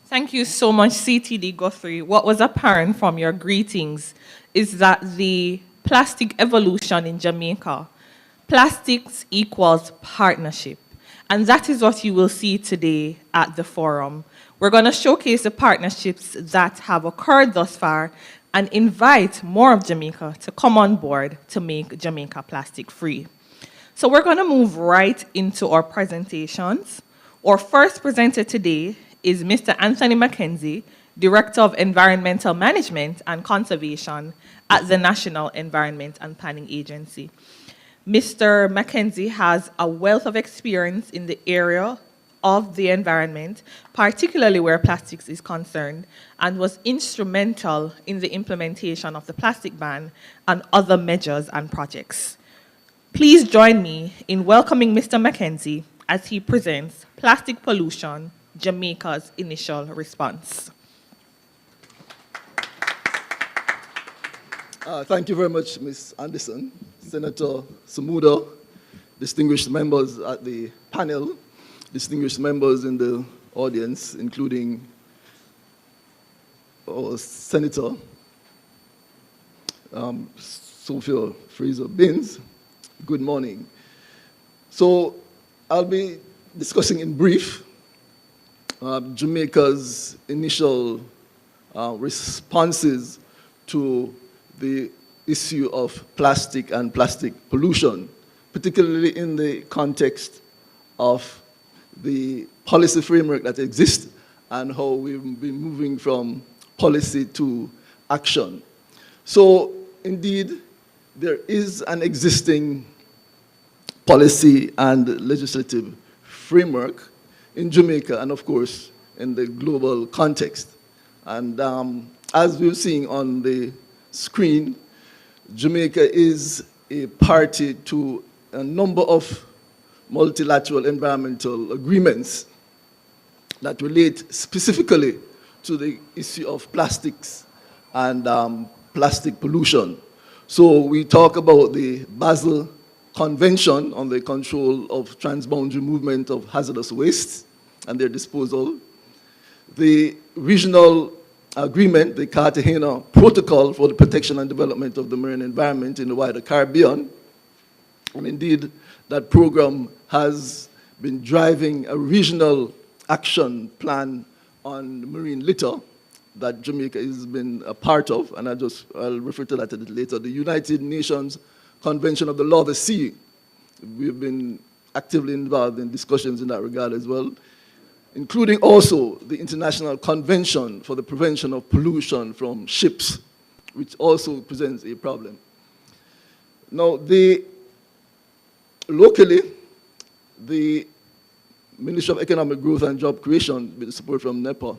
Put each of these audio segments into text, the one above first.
Thank you so much, CTD Guthrie. What was apparent from your greetings is that the plastic evolution in Jamaica, plastics equals partnership. And that is what you will see today at the forum. We're going to showcase the partnerships that have occurred thus far and invite more of Jamaica to come on board to make Jamaica plastic free. So we're going to move right into our presentations. Our first presenter today is Mr. Anthony Mackenzie, Director of Environmental Management and Conservation at the National Environment and Planning Agency. Mr. Mackenzie has a wealth of experience in the area of the environment, particularly where plastics is concerned, and was instrumental in the implementation of the plastic ban and other measures and projects. Please join me in welcoming Mr. Mackenzie as he presents Plastic Pollution, Jamaica's Initial Response. Thank you very much, Ms. Anderson, Senator Samuda, distinguished members at the panel, distinguished members in the audience, including our Senator Sophia Fraser-Binns. Good morning. So I'll be discussing in brief Jamaica's initial responses to the issue of plastic and plastic pollution, particularly in the context of the policy framework that exists and how we've been moving from policy to action. So indeed, there is an existing policy and legislative framework in Jamaica and, of course, in the global context. And as we're seeing on the screen, Jamaica is a party to a number of multilateral environmental agreements that relate specifically to the issue of plastics and plastic pollution. So we talk about the Basel Convention on the Control of Transboundary Movement of Hazardous Wastes and their disposal, the regional agreement, the Cartagena Protocol for the Protection and Development of the Marine Environment in the wider Caribbean, and indeed that program has been driving a regional action plan on marine litter that Jamaica has been a part of, and I'll refer to that a little later. The United Nations Convention of the Law of the Sea, we've been actively involved in discussions in that regard as well, including also the International Convention for the Prevention of Pollution from Ships, which also presents a problem. Now, locally, the Ministry of Economic Growth and Job Creation, with support from NEPA,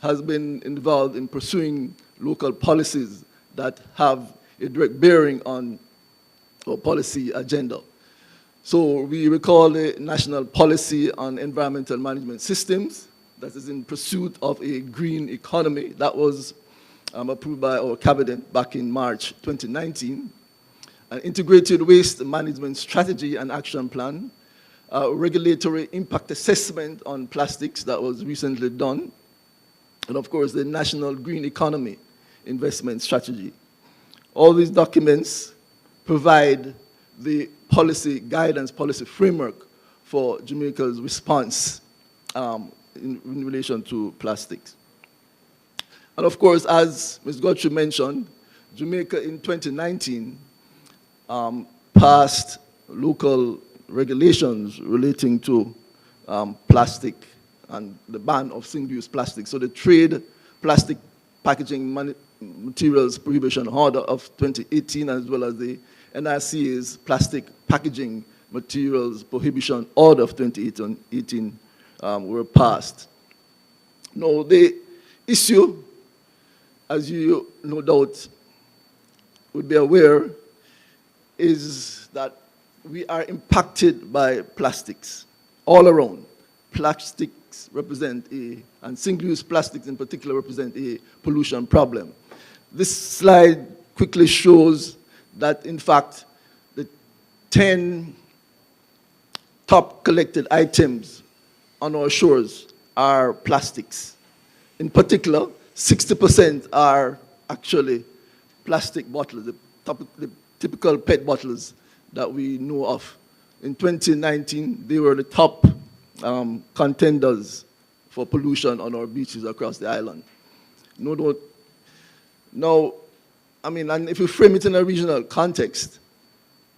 has been involved in pursuing local policies that have a direct bearing on our policy agenda. So we recall the National Policy on Environmental Management Systems that is in pursuit of a green economy. That was approved by our cabinet back in March 2019. An integrated waste management strategy and action plan, regulatory impact assessment on plastics that was recently done, and of course the National Green Economy Investment Strategy. All these documents provide the policy guidance, policy framework for Jamaica's response in relation to plastics. And of course, as Ms. Guthrie mentioned, Jamaica in 2019 passed local regulations relating to plastic and the ban of single-use plastic. So the Trade Plastic Packaging Materials Prohibition Order of 2018, as well as the NRC's Plastic Packaging Materials Prohibition Order of 2018 were passed. Now, the issue, as you no doubt would be aware, is that we are impacted by plastics all around. Plastics represent and single-use plastics in particular represent a pollution problem. This slide quickly shows that, in fact, the 10 top collected items on our shores are plastics. In particular, 60% are actually plastic bottles, the typical PET bottles that we know of. In 2019, they were the top contenders for pollution on our beaches across the island. No doubt. Now, I mean, and if you frame it in a regional context,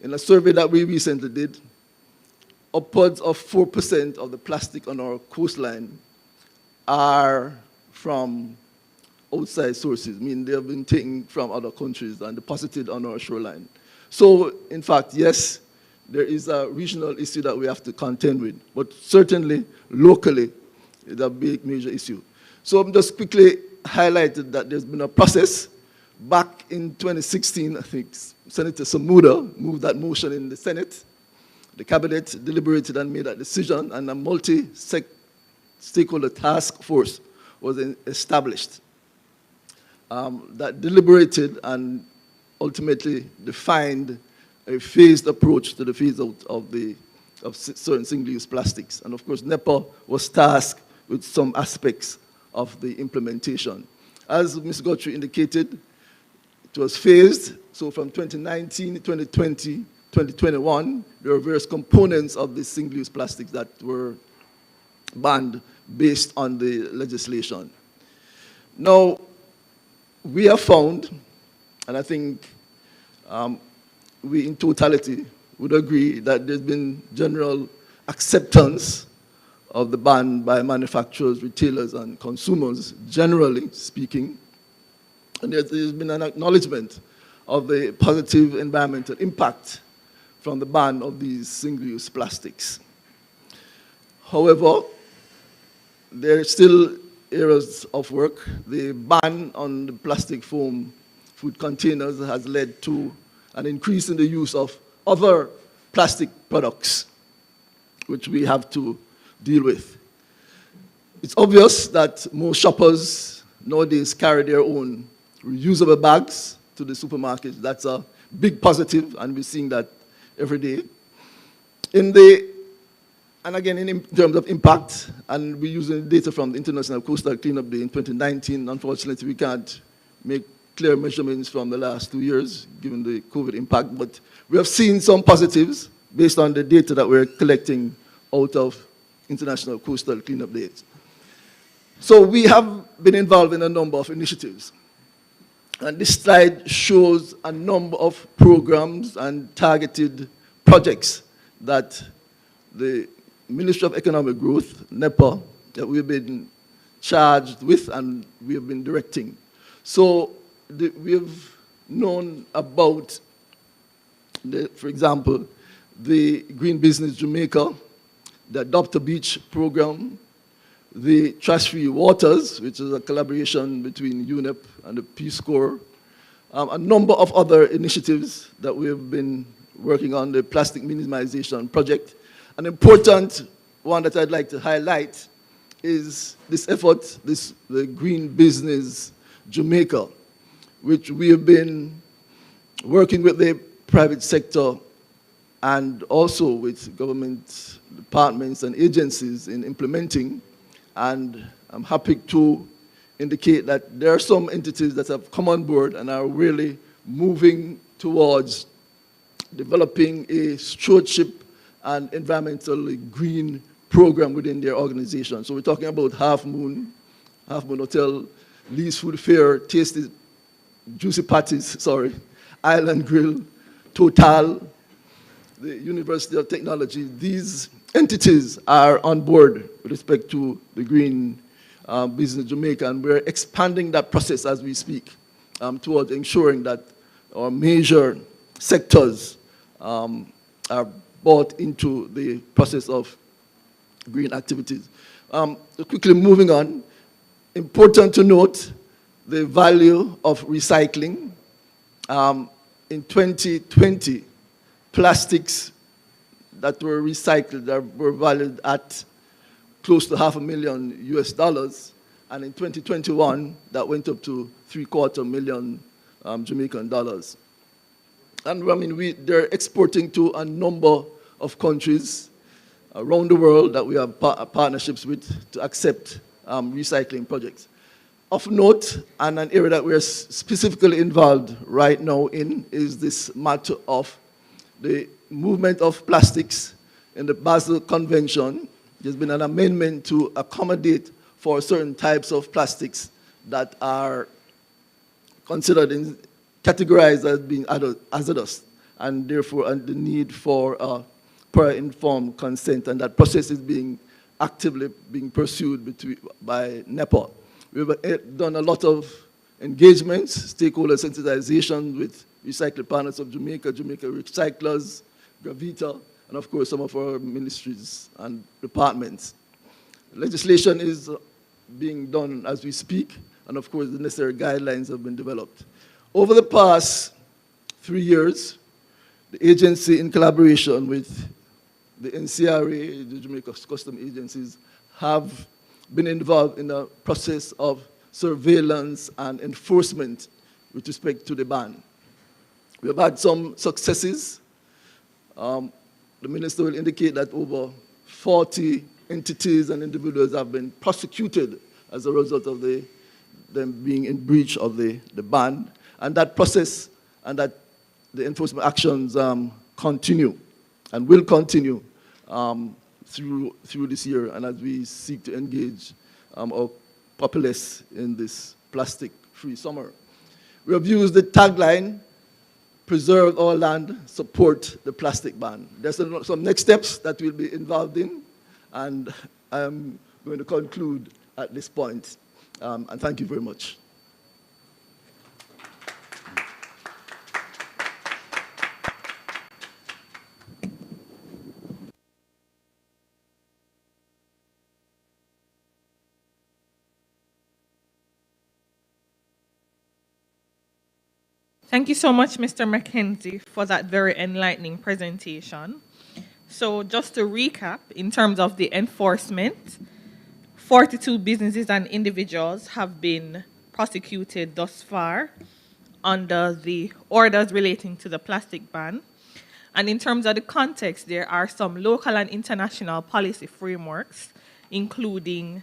in a survey that we recently did, upwards of 4% of the plastic on our coastline are from outside sources, meaning they have been taken from other countries and deposited on our shoreline. So, in fact, yes, there is a regional issue that we have to contend with, but certainly, locally, it's a big, major issue. So I'm just quickly highlighted that there's been a process. Back in 2016, I think Senator Samuda moved that motion in the Senate. The cabinet deliberated and made that decision, and a multi-stakeholder task force was established that deliberated and ultimately defined a phased approach to the phase-out of certain single-use plastics. And of course, NEPA was tasked with some aspects of the implementation. As Ms. Guthrie indicated, it was phased, so from 2019, 2020, 2021, there were various components of the single-use plastics that were banned based on the legislation. Now, we have found, and I think we in totality would agree that there's been general acceptance of the ban by manufacturers, retailers, and consumers, generally speaking. And there's been an acknowledgement of the positive environmental impact from the ban of these single-use plastics. However, there are still areas of work. The ban on the plastic foam food containers has led to an increase in the use of other plastic products, which we have to deal with. It's obvious that most shoppers nowadays carry their own reusable bags to the supermarkets. That's a big positive, and we're seeing that every day. And again, in terms of impact, and we're using data from the International Coastal Cleanup Day in 2019. Unfortunately, we can't make clear measurements from the last 2 years, given the COVID impact, but we have seen some positives based on the data that we're collecting out of International Coastal Cleanup Days. So we have been involved in a number of initiatives. And this slide shows a number of programs and targeted projects that the Ministry of Economic Growth, NEPA, that we've been charged with and we have been directing. So we've known about, for example, the Green Business Jamaica, the Adopt a Beach program, the Trash-Free Waters, which is a collaboration between UNEP and the Peace Corps, a number of other initiatives that we've been working on, the Plastic Minimization Project. An important one that I'd like to highlight is this effort, the Green Business Jamaica, which we have been working with the private sector and also with government departments and agencies in implementing. And I'm happy to indicate that there are some entities that have come on board and are really moving towards developing a stewardship and environmentally green program within their organization. So we're talking about Half Moon Hotel, Lee's Food Fair, Tasty Juicy Patties, Island Grill, Total, the University of Technology. These entities are on board with respect to the Green Business Jamaica, and we're expanding that process as we speak towards ensuring that our major sectors are brought into the process of green activities. Quickly moving on, important to note the value of recycling. In 2020, plastics that were recycled were valued at close to $500,000 US, and in 2021, that went up to $750,000 Jamaican dollars. And I mean, they're exporting to a number of countries around the world that we have partnerships with to accept recycling projects. Of note, and an area that we're specifically involved right now in, is this matter of the movement of plastics in the Basel Convention. There's been an amendment to accommodate for certain types of plastics that are considered and categorized as being hazardous, and therefore the need for prior informed consent, and that process is being actively being pursued by NEPA. We've done a lot of engagements, stakeholder sensitization with Recycling Partners of Jamaica, Jamaica Recyclers, Gravita, and of course some of our ministries and departments. Legislation is being done as we speak, and of course the necessary guidelines have been developed. Over the past 3 years, the agency, in collaboration with the NCRA, the Jamaica Customs agencies, have been involved in a process of surveillance and enforcement with respect to the ban. We have had some successes. The minister will indicate that over 40 entities and individuals have been prosecuted as a result of them being in breach of the ban. And that process and that the enforcement actions continue and will continue through this year, and as we seek to engage our populace in this plastic-free summer. We have used the tagline, "Preserve our land, support the plastic ban." There's some next steps that we'll be involved in, and I'm going to conclude at this point. And thank you very much. Thank you so much, Mr. McKenzie, for that very enlightening presentation. So just to recap, in terms of the enforcement, 42 businesses and individuals have been prosecuted thus far under the orders relating to the plastic ban. And in terms of the context, there are some local and international policy frameworks, including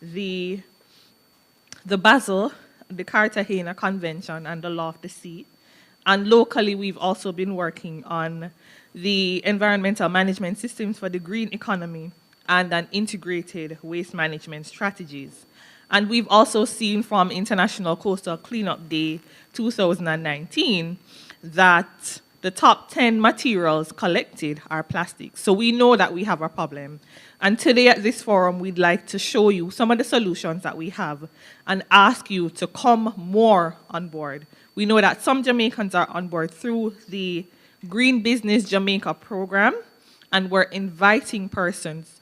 the Basel, the Cartagena Convention, and the Law of the Sea. And locally, we've also been working on the environmental management systems for the green economy and an integrated waste management strategies. And we've also seen from International Coastal Cleanup Day 2019 that the top 10 materials collected are plastic. So we know that we have a problem. And today at this forum, we'd like to show you some of the solutions that we have and ask you to come more on board. We know that some Jamaicans are on board through the Green Business Jamaica program, and we're inviting persons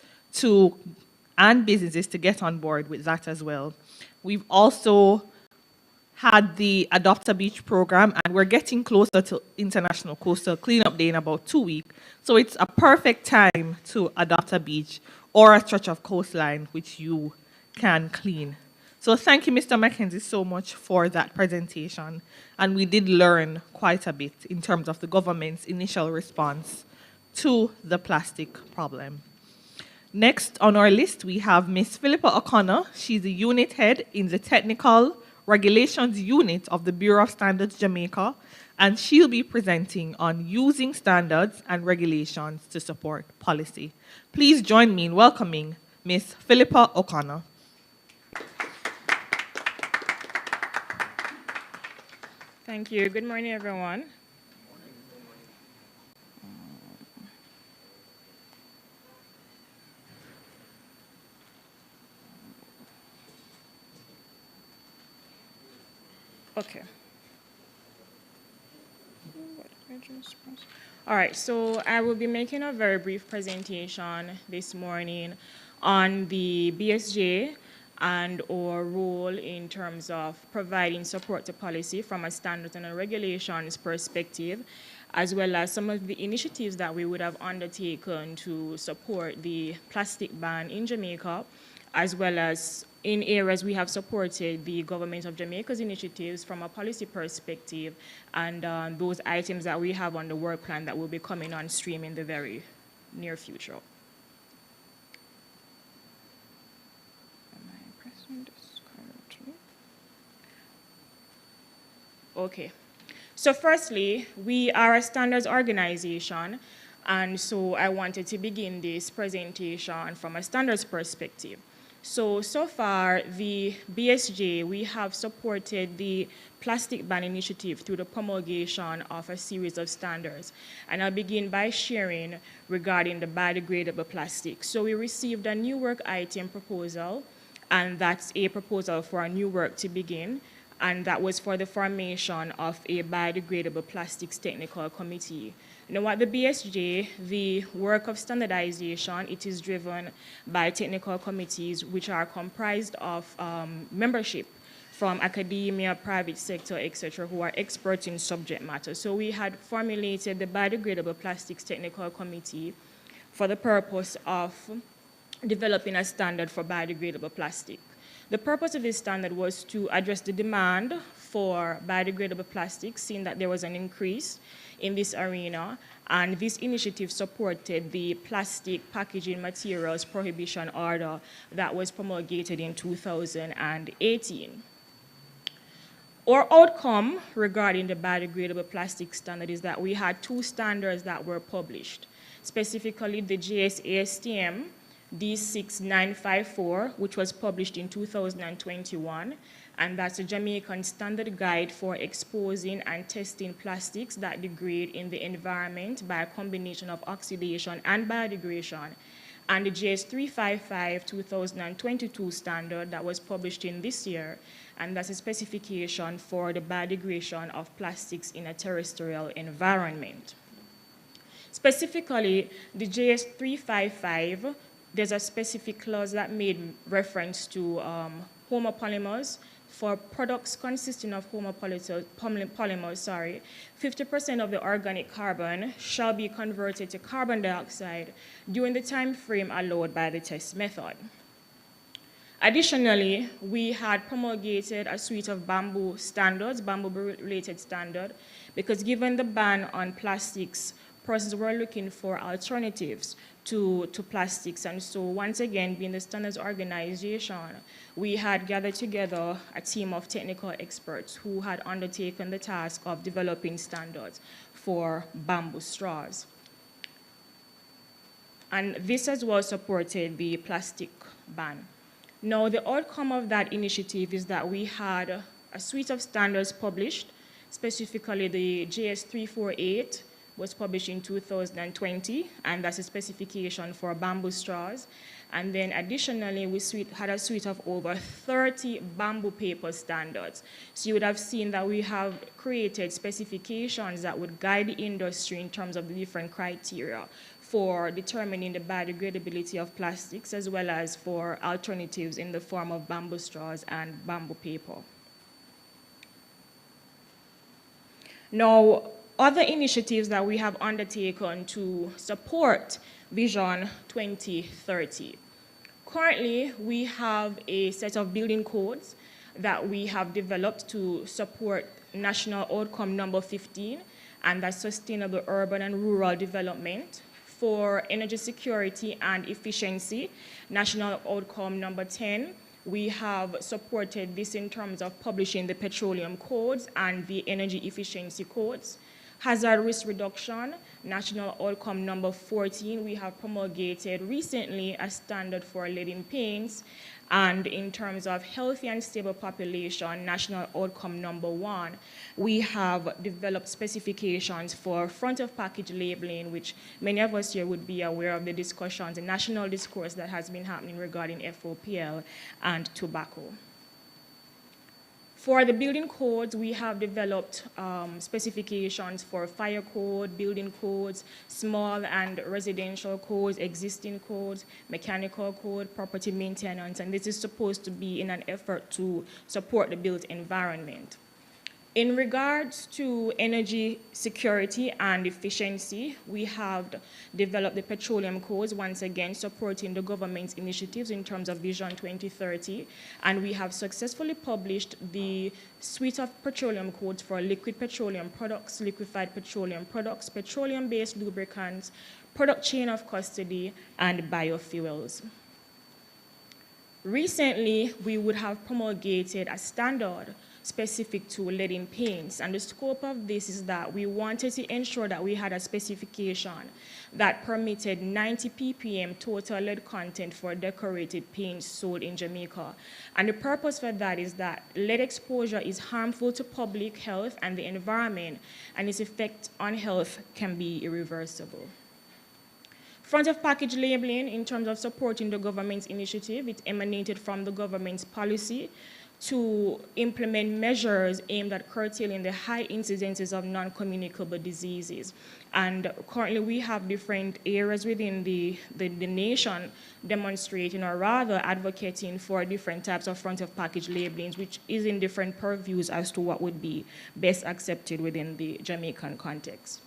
and businesses to get on board with that as well. We've also had the Adopt a Beach program, and we're getting closer to International Coastal Cleanup Day in about 2 weeks. So it's a perfect time to adopt a beach or a stretch of coastline which you can clean. So thank you, Mr. McKenzie, so much for that presentation. And we did learn quite a bit in terms of the government's initial response to the plastic problem. Next on our list, we have Ms. Philippa O'Connor. She's the unit head in the Technical Regulations Unit of the Bureau of Standards Jamaica, and she'll be presenting on using standards and regulations to support policy. Please join me in welcoming Ms. Philippa O'Connor. Thank you. Good morning, everyone. Okay. All right, so I will be making a very brief presentation this morning on the BSJ and our role in terms of providing support to policy from a standards and a regulations perspective, as well as some of the initiatives that we would have undertaken to support the plastic ban in Jamaica, as well as in areas we have supported the government of Jamaica's initiatives from a policy perspective, and those items that we have on the work plan that will be coming on stream in the very near future. Am I pressing this correctly? Okay. So firstly, we are a standards organization, and so I wanted to begin this presentation from a standards perspective. So far, the BSJ, we have supported the plastic ban initiative through the promulgation of a series of standards. And I'll begin by sharing regarding the biodegradable plastic. So we received a new work item proposal, and that's a proposal for a new work to begin. And that was for the formation of a biodegradable plastics technical committee. Now at the BSJ, the work of standardization, it is driven by technical committees which are comprised of membership from academia, private sector, etc., who are experts in subject matter. So we had formulated the biodegradable plastics technical committee for the purpose of developing a standard for biodegradable plastic. The purpose of this standard was to address the demand for biodegradable plastics, seeing that there was an increase in this arena, and this initiative supported the plastic packaging materials prohibition order that was promulgated in 2018. Our outcome regarding the biodegradable plastic standard is that we had two standards that were published, specifically the JISTV D6954, which was published in 2021, and that's a Jamaican standard guide for exposing and testing plastics that degrade in the environment by a combination of oxidation and biodegradation, and the JS355 2022 standard that was published in this year, and that's a specification for the biodegradation of plastics in a terrestrial environment. Specifically, the JS355, there's a specific clause that made reference to homopolymers. For products consisting of homopolymers, 50% of the organic carbon shall be converted to carbon dioxide during the time frame allowed by the test method. Additionally, we had promulgated a suite of bamboo standards, bamboo-related standard, because given the ban on plastics, persons were looking for alternatives to plastics. And so once again, being the standards organization, we had gathered together a team of technical experts who had undertaken the task of developing standards for bamboo straws. And this as well supported the plastic ban. Now, the outcome of that initiative is that we had a suite of standards published, specifically the JS348, was published in 2020, and that's a specification for bamboo straws. And then additionally, we had a suite of over 30 bamboo paper standards. So you would have seen that we have created specifications that would guide the industry in terms of the different criteria for determining the biodegradability of plastics, as well as for alternatives in the form of bamboo straws and bamboo paper. Now, other initiatives that we have undertaken to support Vision 2030. Currently, we have a set of building codes that we have developed to support National Outcome Number 15, and that's Sustainable Urban and Rural Development. For energy security and efficiency, National Outcome Number 10, we have supported this in terms of publishing the petroleum codes and the energy efficiency codes. Hazard risk reduction, National Outcome Number 14, we have promulgated recently a standard for lead in paints. And in terms of healthy and stable population, National Outcome Number 1, we have developed specifications for front of package labeling, which many of us here would be aware of the discussions, the national discourse that has been happening regarding FOPL and tobacco. For the building codes, we have developed specifications for fire code, building codes, small and residential codes, existing codes, mechanical code, property maintenance, and this is supposed to be in an effort to support the built environment. In regards to energy security and efficiency, we have developed the petroleum codes, once again supporting the government's initiatives in terms of Vision 2030, and we have successfully published the suite of petroleum codes for liquid petroleum products, liquefied petroleum products, petroleum-based lubricants, product chain of custody, and biofuels. Recently, we would have promulgated a standard specific to lead-in paints. And the scope of this is that we wanted to ensure that we had a specification that permitted 90 ppm total lead content for decorated paints sold in Jamaica. And the purpose for that is that lead exposure is harmful to public health and the environment, and its effect on health can be irreversible. Front of package labeling, in terms of supporting the government's initiative, it emanated from the government's policy to implement measures aimed at curtailing the high incidences of non-communicable diseases. And currently we have different areas within the nation demonstrating, or rather advocating for different types of front of package labelings, which is in different purviews as to what would be best accepted within the Jamaican context.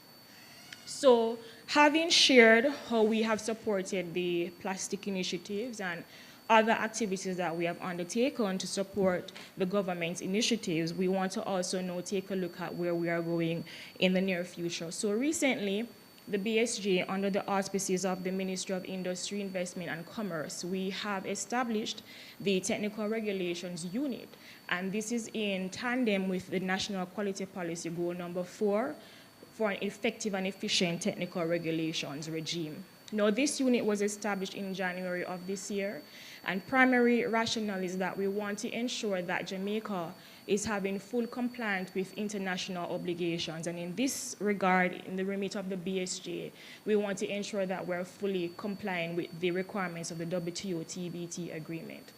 So having shared how we have supported the plastic initiatives and other activities that we have undertaken to support the government's initiatives, we want to also now take a look at where we are going in the near future. So recently, the BSJ, under the auspices of the Ministry of Industry, Investment and Commerce, we have established the Technical Regulations Unit. And this is in tandem with the National Quality Policy Goal number 4 for an effective and efficient technical regulations regime. Now, this unit was established in January of this year, and primary rationale is that we want to ensure that Jamaica is having full compliance with international obligations. And in this regard, in the remit of the BSJ, we want to ensure that we're fully complying with the requirements of the WTO-TBT agreement.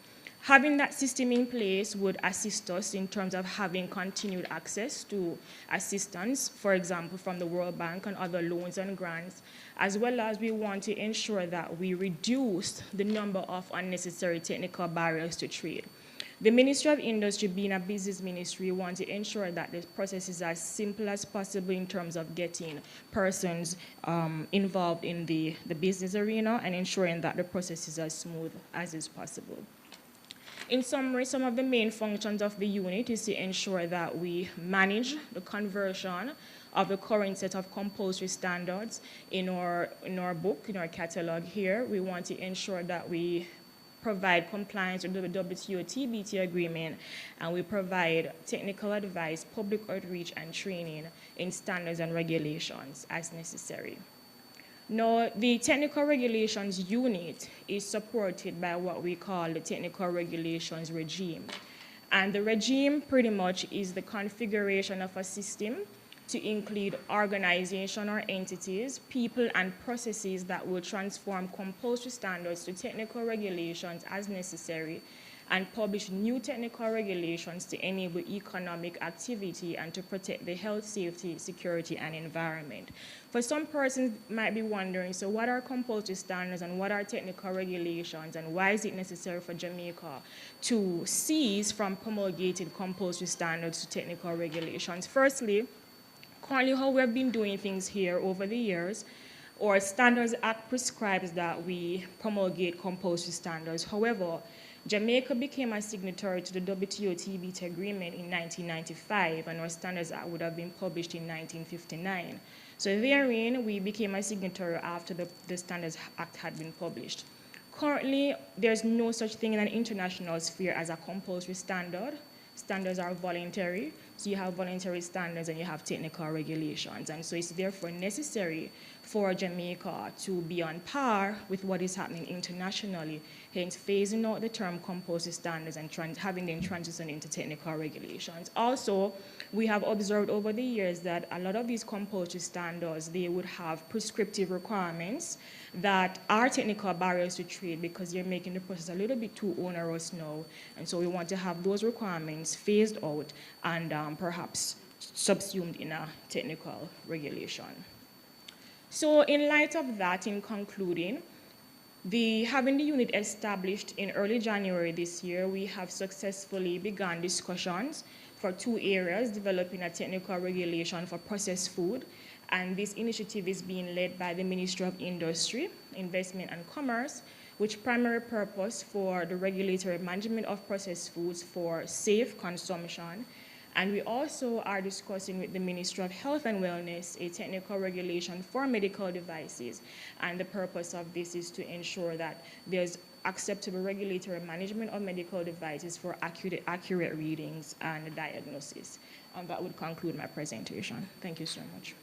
Having that system in place would assist us in terms of having continued access to assistance, for example, from the World Bank and other loans and grants, as well as we want to ensure that we reduce the number of unnecessary technical barriers to trade. The Ministry of Industry, being a business ministry, wants to ensure that the process is as simple as possible in terms of getting persons involved in the business arena and ensuring that the process is as smooth as is possible. In summary, some of the main functions of the unit is to ensure that we manage the conversion of the current set of compulsory standards in our book, in our catalog here. We want to ensure that we provide compliance with the WTO-TBT agreement, and we provide technical advice, public outreach, and training in standards and regulations as necessary. Now, the Technical Regulations Unit is supported by what we call the Technical Regulations Regime. And the regime pretty much is the configuration of a system to include organization or entities, people, and processes that will transform compulsory standards to technical regulations as necessary, and publish new technical regulations to enable economic activity and to protect the health, safety, security, and environment. For some persons might be wondering, so what are compulsory standards and what are technical regulations, and why is it necessary for Jamaica to cease from promulgating compulsory standards to technical regulations? Firstly, currently how we have been doing things here over the years, our Standards Act prescribes that we promulgate compulsory standards. However, Jamaica became a signatory to the WTO-TBT agreement in 1995, and our Standards Act would have been published in 1959. So therein, we became a signatory after the Standards Act had been published. Currently, there's no such thing in an international sphere as a compulsory standard. Standards are voluntary, so you have voluntary standards and you have technical regulations. And so it's therefore necessary for Jamaica to be on par with what is happening internationally, hence phasing out the term compulsory standards and having them transition into technical regulations. Also, we have observed over the years that a lot of these compulsory standards, they would have prescriptive requirements that are technical barriers to trade because you're making the process a little bit too onerous now. And so we want to have those requirements phased out and perhaps subsumed in a technical regulation. So in light of that, in concluding, having the unit established in early January this year, we have successfully begun discussions for 2 areas, developing a technical regulation for processed food. And this initiative is being led by the Ministry of Industry, Investment and Commerce, which primary purpose for the regulatory management of processed foods for safe consumption. And we also are discussing with the Ministry of Health and Wellness a technical regulation for medical devices. And the purpose of this is to ensure that there's acceptable regulatory management of medical devices for accurate readings and diagnosis. And that would conclude my presentation. Thank you so much.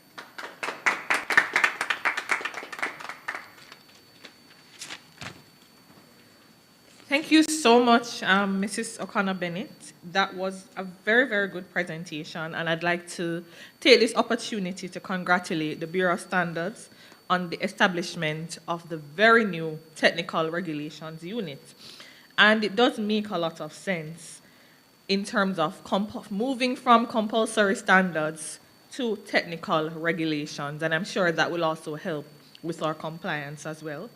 Thank you so much, Mrs. O'Connor-Bennett. That was a very, very good presentation, and I'd like to take this opportunity to congratulate the Bureau of Standards on the establishment of the very new Technical Regulations Unit. And it does make a lot of sense in terms of moving from compulsory standards to technical regulations, and I'm sure that will also help with our compliance as well.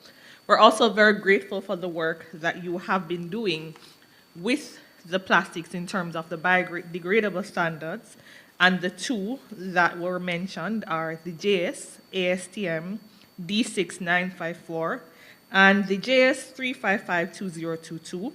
We're also very grateful for the work that you have been doing with the plastics in terms of the biodegradable standards, and the two that were mentioned are the JS ASTM D6954 and the JS 3552022,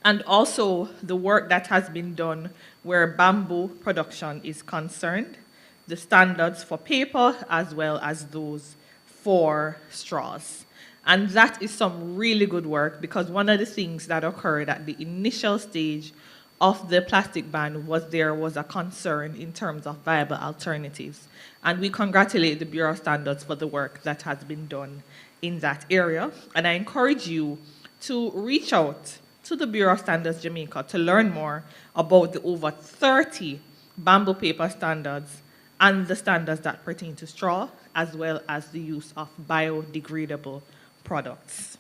and also the work that has been done where bamboo production is concerned, the standards for paper as well as those for straws. And that is some really good work, because one of the things that occurred at the initial stage of the plastic ban was there was a concern in terms of viable alternatives. And we congratulate the Bureau of Standards for the work that has been done in that area. And I encourage you to reach out to the Bureau of Standards Jamaica to learn more about the over 30 bamboo paper standards and the standards that pertain to straw, as well as the use of biodegradable products.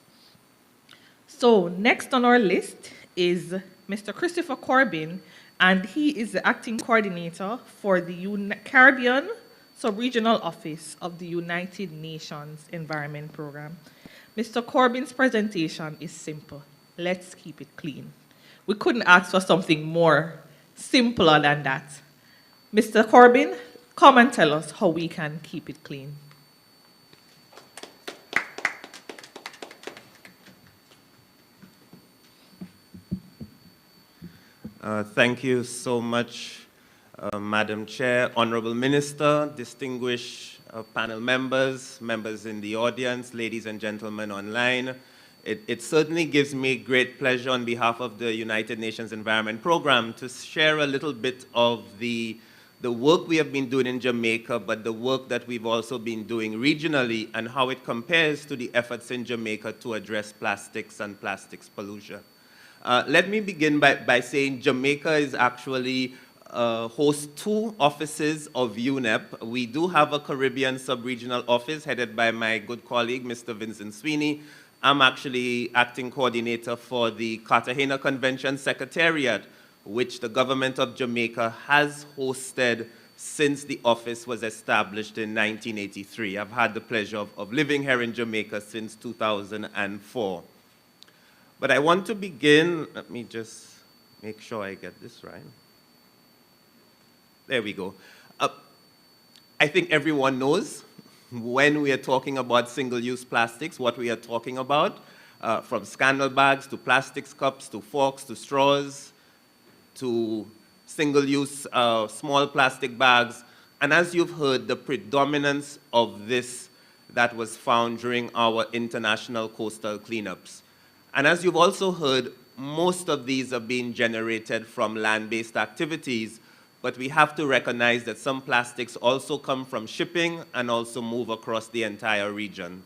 So next on our list is Mr. Christopher Corbin, and he is the acting coordinator for the Caribbean Sub-Regional Office of the United Nations Environment Program. Mr. Corbin's presentation is simple. Let's keep it clean. We couldn't ask for something more simpler than that. Mr. Corbin, come and tell us how we can keep it clean. Thank you so much, Madam Chair, Honorable Minister, distinguished panel members, members in the audience, ladies and gentlemen online. It certainly gives me great pleasure on behalf of the United Nations Environment Program to share a little bit of the work we have been doing in Jamaica, but the work that we've also been doing regionally and how it compares to the efforts in Jamaica to address plastics and plastics pollution. Let me begin by saying Jamaica is actually hosts two offices of UNEP. We do have a Caribbean sub-regional office headed by my good colleague, Mr. Vincent Sweeney. I'm actually acting coordinator for the Cartagena Convention Secretariat, which the government of Jamaica has hosted since the office was established in 1983. I've had the pleasure of living here in Jamaica since 2004. But I want to begin, let me just make sure I get this right. There we go. I think everyone knows when we are talking about single-use plastics, what we are talking about, from scandal bags to plastics cups to forks to straws to single-use small plastic bags. And as you've heard, the predominance of this that was found during our international coastal cleanups. And as you've also heard, most of these are being generated from land-based activities, but we have to recognize that some plastics also come from shipping and also move across the entire region.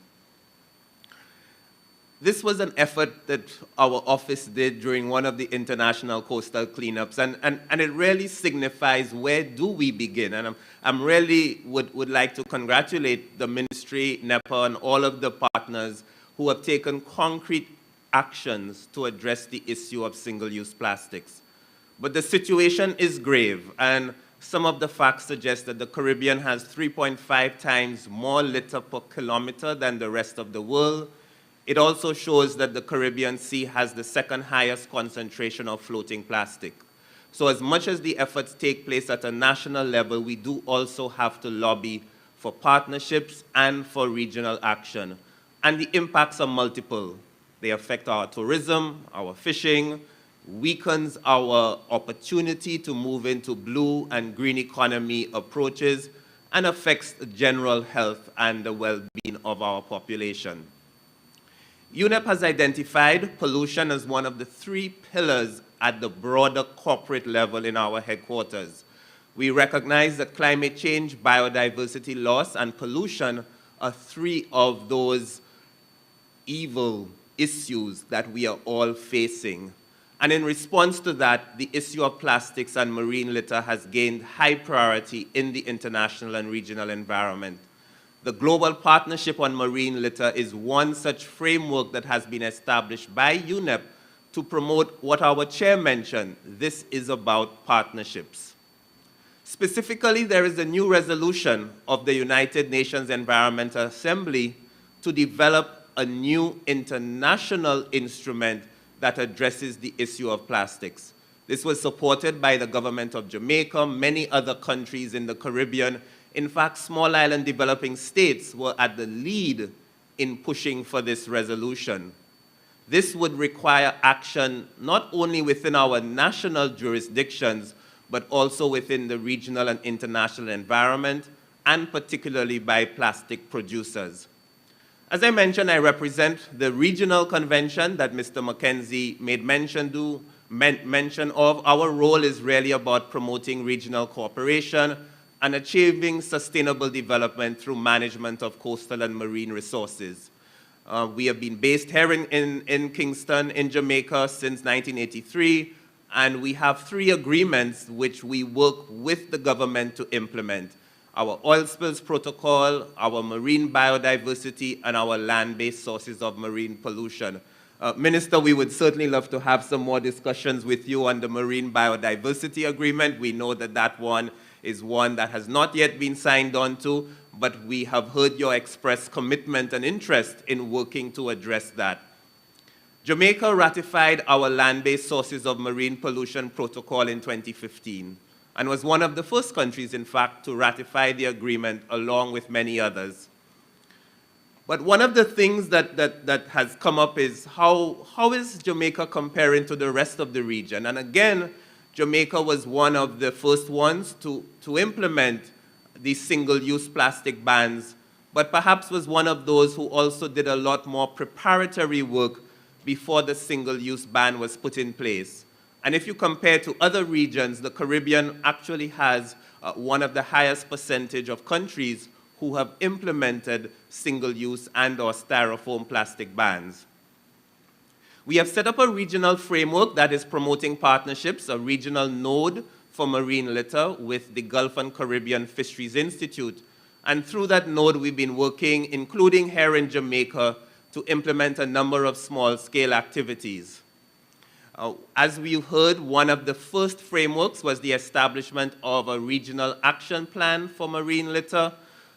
This was an effort that our office did during one of the international coastal cleanups, and it really signifies where do we begin. And I'm really would like to congratulate the ministry, NEPA, and all of the partners who have taken concrete actions to address the issue of single-use plastics. But the situation is grave, and some of the facts suggest that the Caribbean has 3.5 times more litter per kilometer than the rest of the world. It also shows that the Caribbean Sea has the second highest concentration of floating plastic. So as much as the efforts take place at a national level, we do also have to lobby for partnerships and for regional action. And the impacts are multiple. They affect our tourism, our fishing, weakens our opportunity to move into blue and green economy approaches, and affects the general health and the well-being of our population. UNEP has identified pollution as one of the 3 pillars at the broader corporate level in our headquarters. We recognize that climate change, biodiversity loss, and pollution are 3 of those evil issues that we are all facing. And in response to that, the issue of plastics and marine litter has gained high priority in the international and regional environment. The Global Partnership on Marine Litter is one such framework that has been established by UNEP to promote what our chair mentioned. This is about partnerships. Specifically, there is a new resolution of the United Nations Environmental Assembly to develop a new international instrument that addresses the issue of plastics. This was supported by the government of Jamaica, many other countries in the Caribbean. In fact, small island developing states were at the lead in pushing for this resolution. This would require action not only within our national jurisdictions, but also within the regional and international environment, and particularly by plastic producers. As I mentioned, I represent the regional convention that Mr. Mackenzie made mention of. Our role is really about promoting regional cooperation and achieving sustainable development through management of coastal and marine resources. We have been based here in Kingston, in Jamaica, since 1983, and we have 3 agreements which we work with the government to implement: our oil spills protocol, our marine biodiversity, and our land-based sources of marine pollution. Minister, we would certainly love to have some more discussions with you on the marine biodiversity agreement. We know that that one is one that has not yet been signed on to, but we have heard your express commitment and interest in working to address that. Jamaica ratified our land-based sources of marine pollution protocol in 2015 and was one of the first countries, in fact, to ratify the agreement along with many others. But one of the things that has come up is how is Jamaica comparing to the rest of the region? And again, Jamaica was one of the first ones to implement these single-use plastic bans, but perhaps was one of those who also did a lot more preparatory work before the single-use ban was put in place. And if you compare to other regions, the Caribbean actually has one of the highest percentage of countries who have implemented single-use and/or styrofoam plastic bans. We have set up a regional framework that is promoting partnerships, a regional node for marine litter with the Gulf and Caribbean Fisheries Institute. And through that node, we've been working, including here in Jamaica, to implement a number of small-scale activities. As we heard, one of the first frameworks was the establishment of a regional action plan for marine litter.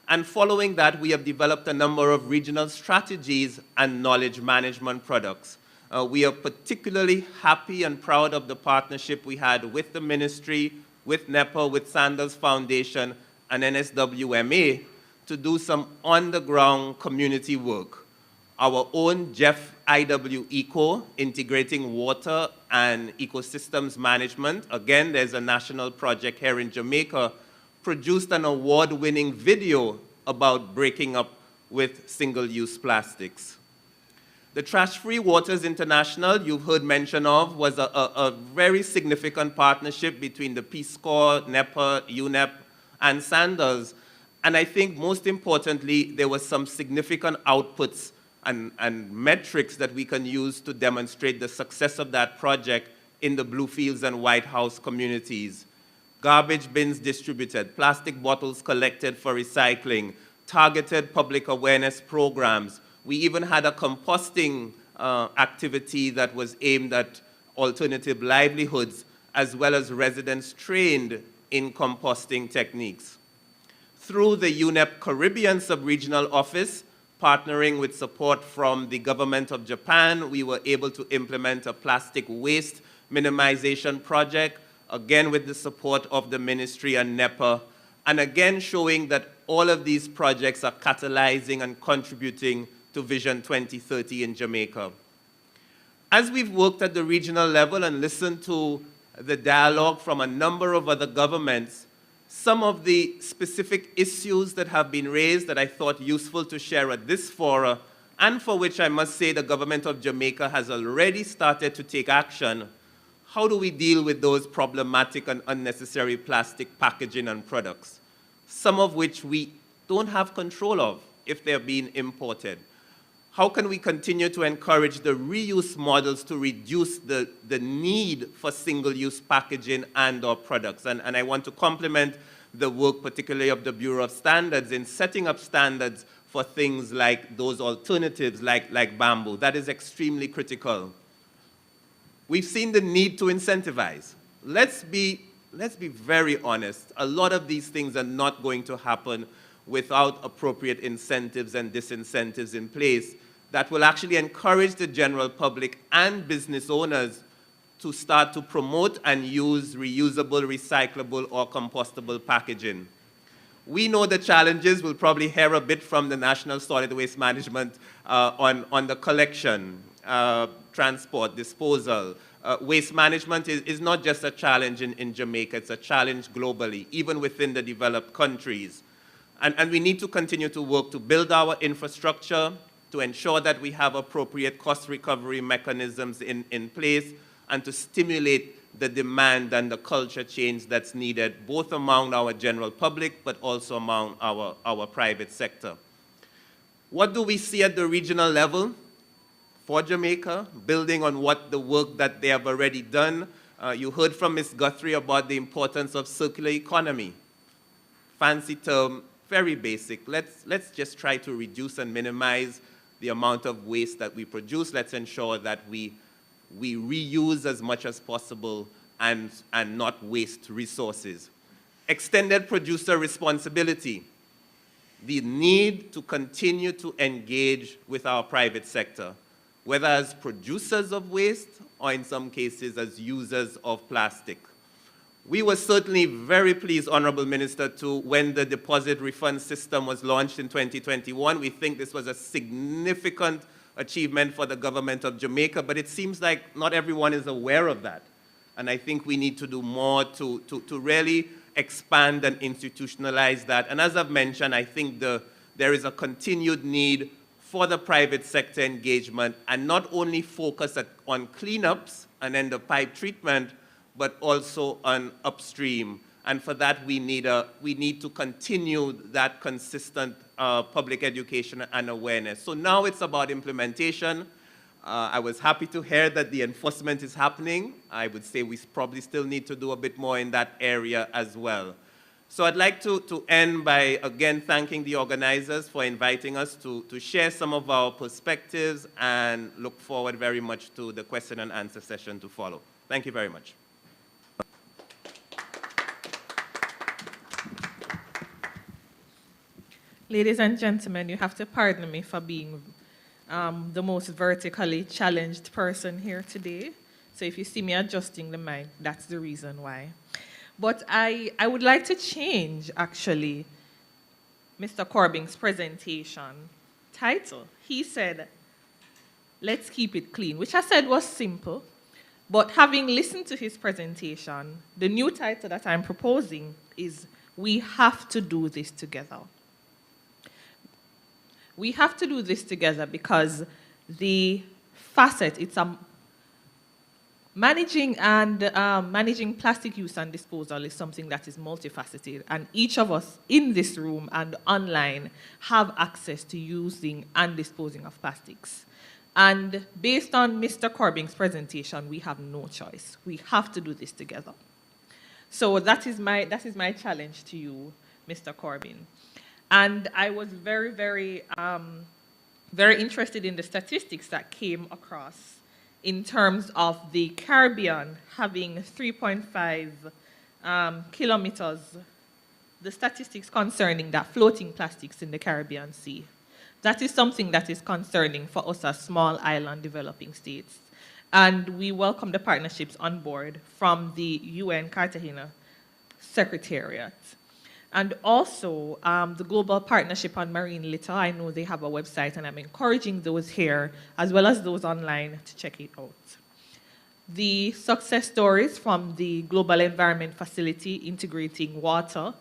And following that, we have developed a number of regional strategies and knowledge management products. We are particularly happy and proud of the partnership we had with the ministry, with NEPA, with Sanders Foundation, and NSWMA to do some on-the-ground community work. Our own Jeff IW Eco, integrating water and ecosystems management. Again, there's a national project here in Jamaica, produced an award-winning video about breaking up with single-use plastics. The Trash Free Waters International, you've heard mention of, was a very significant partnership between the Peace Corps, NEPA, UNEP, and Sanders. And I think most importantly, there were some significant outputs and metrics that we can use to demonstrate the success of that project in the Bluefields and White House communities. Garbage bins distributed, plastic bottles collected for recycling, targeted public awareness programs. We even had a composting activity that was aimed at alternative livelihoods, as well as residents trained in composting techniques. Through the UNEP Caribbean Sub-Regional Office, partnering with support from the government of Japan, we were able to implement a plastic waste minimization project, again with the support of the ministry and NEPA, and again showing that all of these projects are catalyzing and contributing to Vision 2030 in Jamaica. As we've worked at the regional level and listened to the dialogue from a number of other governments, some of the specific issues that have been raised that I thought useful to share at this forum, and for which I must say the government of Jamaica has already started to take action, how do we deal with those problematic and unnecessary plastic packaging and products, some of which we don't have control of if they're being imported? How can we continue to encourage the reuse models to reduce the need for single-use packaging and/or products? And I want to compliment the work particularly of the Bureau of Standards in setting up standards for things like those alternatives like bamboo. That is extremely critical. We've seen the need to incentivize. Let's be very honest. A lot of these things are not going to happen without appropriate incentives and disincentives in place that will actually encourage the general public and business owners to start to promote and use reusable, recyclable, or compostable packaging. We know the challenges. We'll probably hear a bit from the National Solid Waste Management on the collection, transport, disposal. Waste management is not just a challenge in Jamaica, it's a challenge globally, even within the developed countries. And we need to continue to work to build our infrastructure, to ensure that we have appropriate cost recovery mechanisms in place, and to stimulate the demand and the culture change that's needed, both among our general public, but also among our private sector. What do we see at the regional level for Jamaica, building on what the work that they have already done? You heard from Ms. Guthrie about the importance of circular economy. Fancy term, very basic. Let's just try to reduce and minimize the amount of waste that we produce. Let's ensure that we reuse as much as possible and not waste resources. Extended producer responsibility. The need to continue to engage with our private sector, whether as producers of waste or in some cases as users of plastic. We were certainly very pleased, Honorable Minister, when the deposit refund system was launched in 2021. We think this was a significant achievement for the government of Jamaica, but it seems like not everyone is aware of that. And I think we need to do more to really expand and institutionalize that. And as I've mentioned, I think there is a continued need for the private sector engagement, and not only focus on cleanups and end-of-pipe treatment, but also on upstream. And for that, we need to continue that consistent public education and awareness. So now it's about implementation. I was happy to hear that the enforcement is happening. I would say we probably still need to do a bit more in that area as well. So I'd like to end by, again, thanking the organizers for inviting us to share some of our perspectives, and look forward very much to the question and answer session to follow. Thank you very much. Ladies and gentlemen, you have to pardon me for being the most vertically challenged person here today. So if you see me adjusting the mic, that's the reason why. But I would like to change, actually, Mr. Corbin's presentation title. He said, "Let's keep it clean," which I said was simple. But having listened to his presentation, the new title that I'm proposing is, "We have to do this together." We have to do this together because the facet, managing plastic use and disposal is something that is multifaceted, and each of us in this room and online have access to using and disposing of plastics. And based on Mr. Corbin's presentation, we have no choice. We have to do this together. So that is my challenge to you, Mr. Corbin. And I was very, very, very interested in the statistics that came across in terms of the Caribbean having 3.5 kilometers, the statistics concerning that floating plastics in the Caribbean Sea. That is something that is concerning for us as small island developing states. And we welcome the partnerships on board from the UN Cartagena Secretariat. And also, the Global Partnership on Marine Litter, I know they have a website, and I'm encouraging those here, as well as those online, to check it out. The success stories from the Global Environment Facility Integrating Water,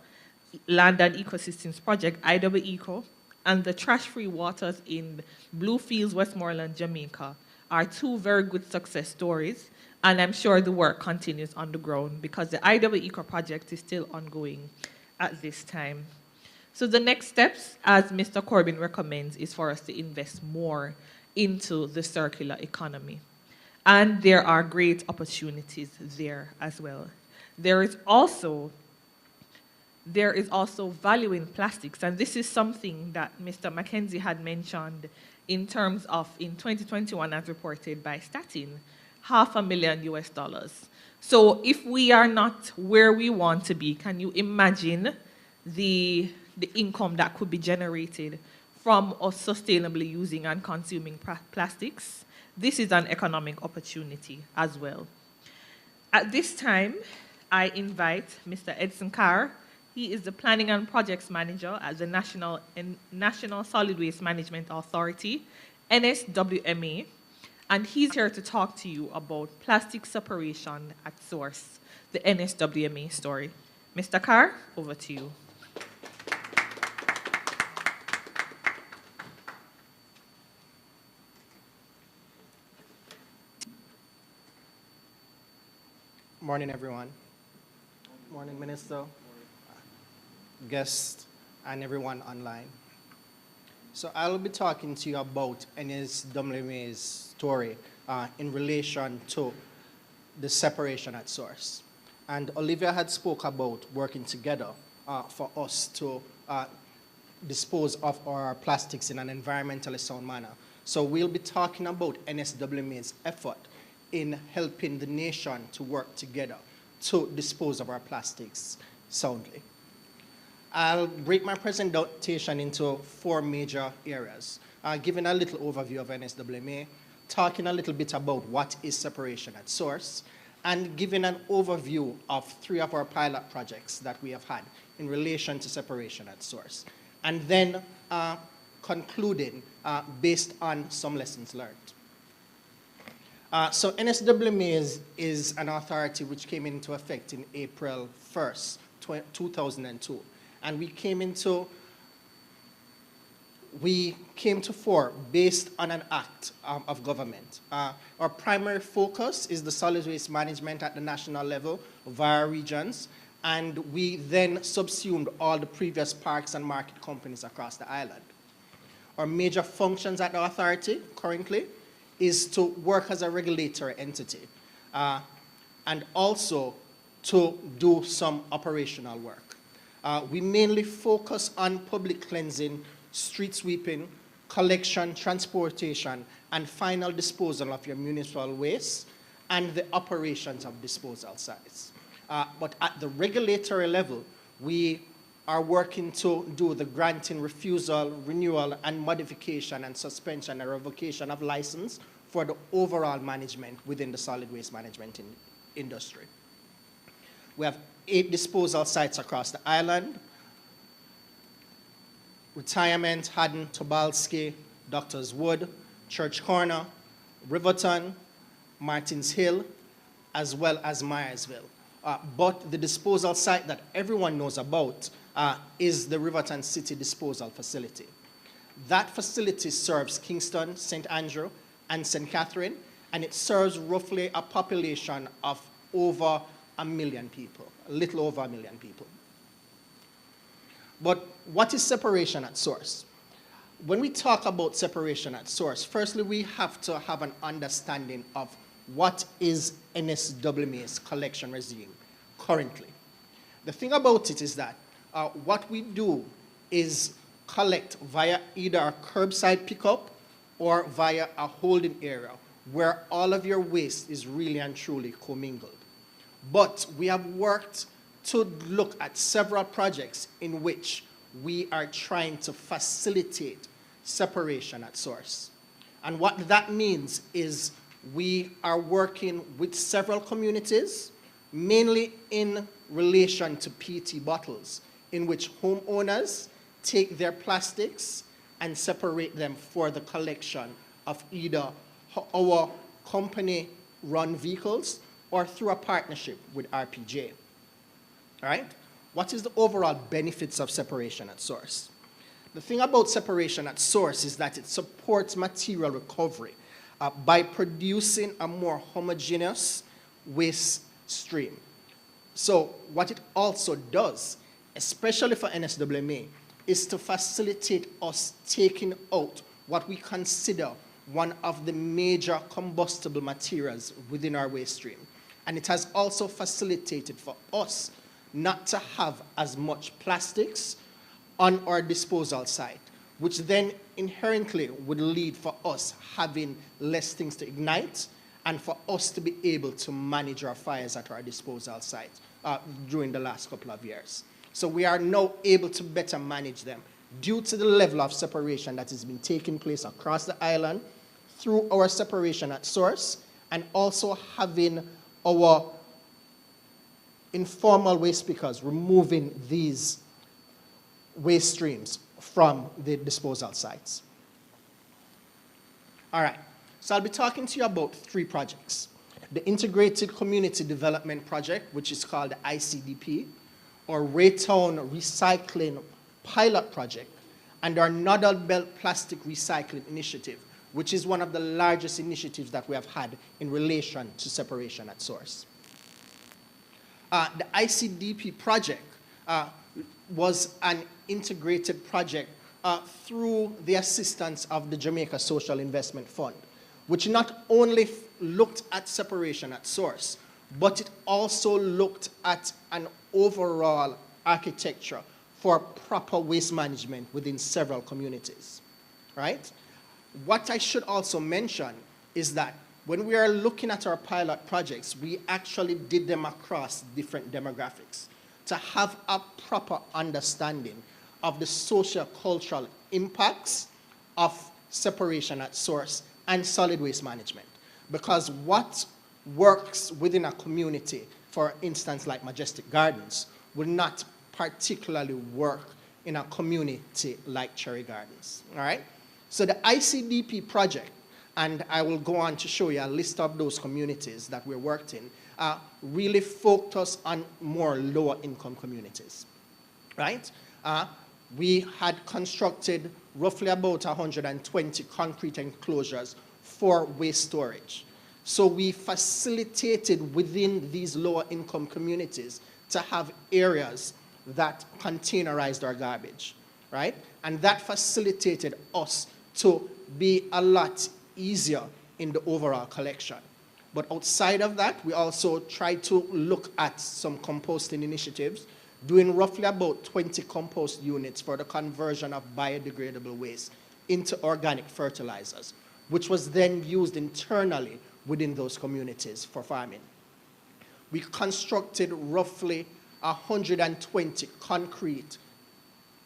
Land and Ecosystems Project, IWECO, and the trash-free waters in Bluefields, Westmoreland, Jamaica are two very good success stories, and I'm sure the work continues on the ground because the IW Eco project is still ongoing at this time. So the next steps, as Mr. Corbyn recommends, is for us to invest more into the circular economy. And there are great opportunities there as well. There is also value in plastics, and this is something that Mr. Mackenzie had mentioned in terms of, in 2021, as reported by Statin, $500,000 US. So if we are not where we want to be, can you imagine the income that could be generated from us sustainably using and consuming plastics? This is an economic opportunity as well. At this time, I invite Mr. Edson Carr. He is the Planning and Projects Manager at the National Solid Waste Management Authority, NSWMA, and he's here to talk to you about plastic separation at source, the NSWMA story. Mr. Carr, over to you. Morning, everyone. Morning, Minister, guests, and everyone online. So I'll be talking to you about NSWMA's story in relation to the separation at source. And Olivia had spoke about working together for us to dispose of our plastics in an environmentally sound manner. So we'll be talking about NSWMA's effort in helping the nation to work together to dispose of our plastics soundly. I'll break my presentation into 4 major areas, giving a little overview of NSWMA, talking a little bit about what is separation at source, and giving an overview of 3 of our pilot projects that we have had in relation to separation at source, and then concluding based on some lessons learned. So NSWMA is an authority which came into effect in April 1st, 2002. And we came to fore based on an act of government. Our primary focus is the solid waste management at the national level via regions, and we then subsumed all the previous parks and market companies across the island. Our major functions at the authority currently is to work as a regulatory entity and also to do some operational work. We mainly focus on public cleansing, street sweeping, collection, transportation, and final disposal of your municipal waste and the operations of disposal sites. But at the regulatory level, we are working to do the granting, refusal, renewal, and modification and suspension and revocation of license for the overall management within the solid waste management industry. We have 8 disposal sites across the island: Retirement, Haddon, Tobalski, Doctors Wood, Church Corner, Riverton, Martins Hill, as well as Myersville. But the disposal site that everyone knows about is the Riverton City Disposal Facility. That facility serves Kingston, St. Andrew, and St. Catherine, and it serves roughly a population of over 1 million people, a little over 1 million people. But what is separation at source? When we talk about separation at source, firstly, we have to have an understanding of what is NSWMA's collection regime currently. The thing about it is that what we do is collect via either a curbside pickup or via a holding area where all of your waste is really and truly commingled. But we have worked to look at several projects in which we are trying to facilitate separation at source. And what that means is we are working with several communities, mainly in relation to PET bottles, in which homeowners take their plastics and separate them for the collection of either our company-run vehicles or through a partnership with RPJ. All right? What is the overall benefits of separation at source? The thing about separation at source is that it supports material recovery by producing a more homogeneous waste stream. So what it also does, especially for NSWMA, is to facilitate us taking out what we consider one of the major combustible materials within our waste stream. And it has also facilitated for us not to have as much plastics on our disposal site, which then inherently would lead for us having less things to ignite and for us to be able to manage our fires at our disposal site during the last couple of years. So we are now able to better manage them due to the level of separation that has been taking place across the island through our separation at source and also having our informal waste pickers removing these waste streams from the disposal sites. All right, so I'll be talking to you about 3 projects. The Integrated Community Development Project, which is called the ICDP, or Raytown Recycling Pilot Project, and our Nodal Belt Plastic Recycling Initiative, which is one of the largest initiatives that we have had in relation to separation at source. The ICDP project was an integrated project through the assistance of the Jamaica Social Investment Fund, which not only looked at separation at source, but it also looked at an overall architecture for proper waste management within several communities, right? What I should also mention is that when we are looking at our pilot projects, we actually did them across different demographics to have a proper understanding of the socio-cultural impacts of separation at source and solid waste management. Because what works within a community, for instance, like Majestic Gardens, will not particularly work in a community like Cherry Gardens, all right? So the ICDP project, and I will go on to show you a list of those communities that we worked in, really focused on more lower income communities, right? We had constructed roughly about 120 concrete enclosures for waste storage. So we facilitated within these lower income communities to have areas that containerized our garbage, right? And that facilitated us to be a lot easier in the overall collection. But outside of that, we also tried to look at some composting initiatives, doing roughly about 20 compost units for the conversion of biodegradable waste into organic fertilizers, which was then used internally within those communities for farming. We constructed roughly 120 concrete,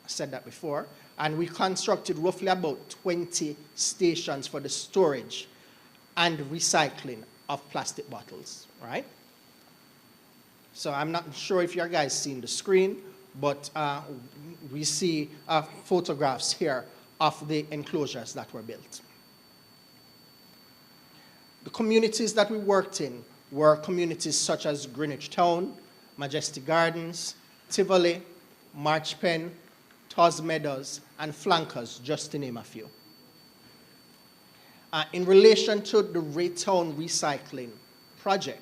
I said that before, and we constructed roughly about 20 stations for the storage and recycling of plastic bottles, right? So I'm not sure if you guys seen the screen, but we see photographs here of the enclosures that were built. The communities that we worked in were communities such as Greenwich Town, Majestic Gardens, Tivoli, Marchpen, Tos Meadows, and Flankers, just to name a few. In relation to the Raytown Recycling Project,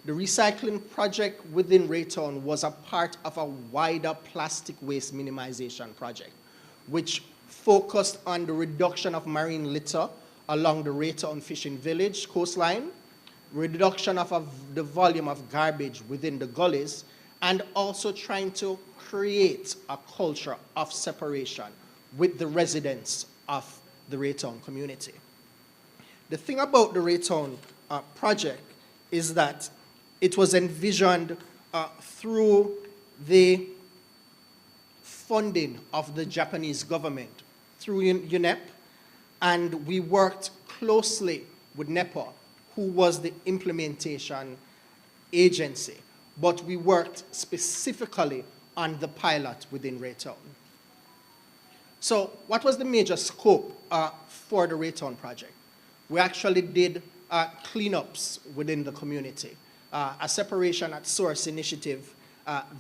the recycling project within Raytown was a part of a wider plastic waste minimization project, which focused on the reduction of marine litter along the Raytown Fishing Village coastline, reduction of the volume of garbage within the gullies, and also trying to create a culture of separation with the residents of the Raytown community. The thing about the Raytown project is that it was envisioned through the funding of the Japanese government through UNEP, and we worked closely with NEPA, who was the implementation agency, but we worked specifically on the pilot within Raytown. So what was the major scope for the Raytown project? We actually did cleanups within the community, a separation at source initiative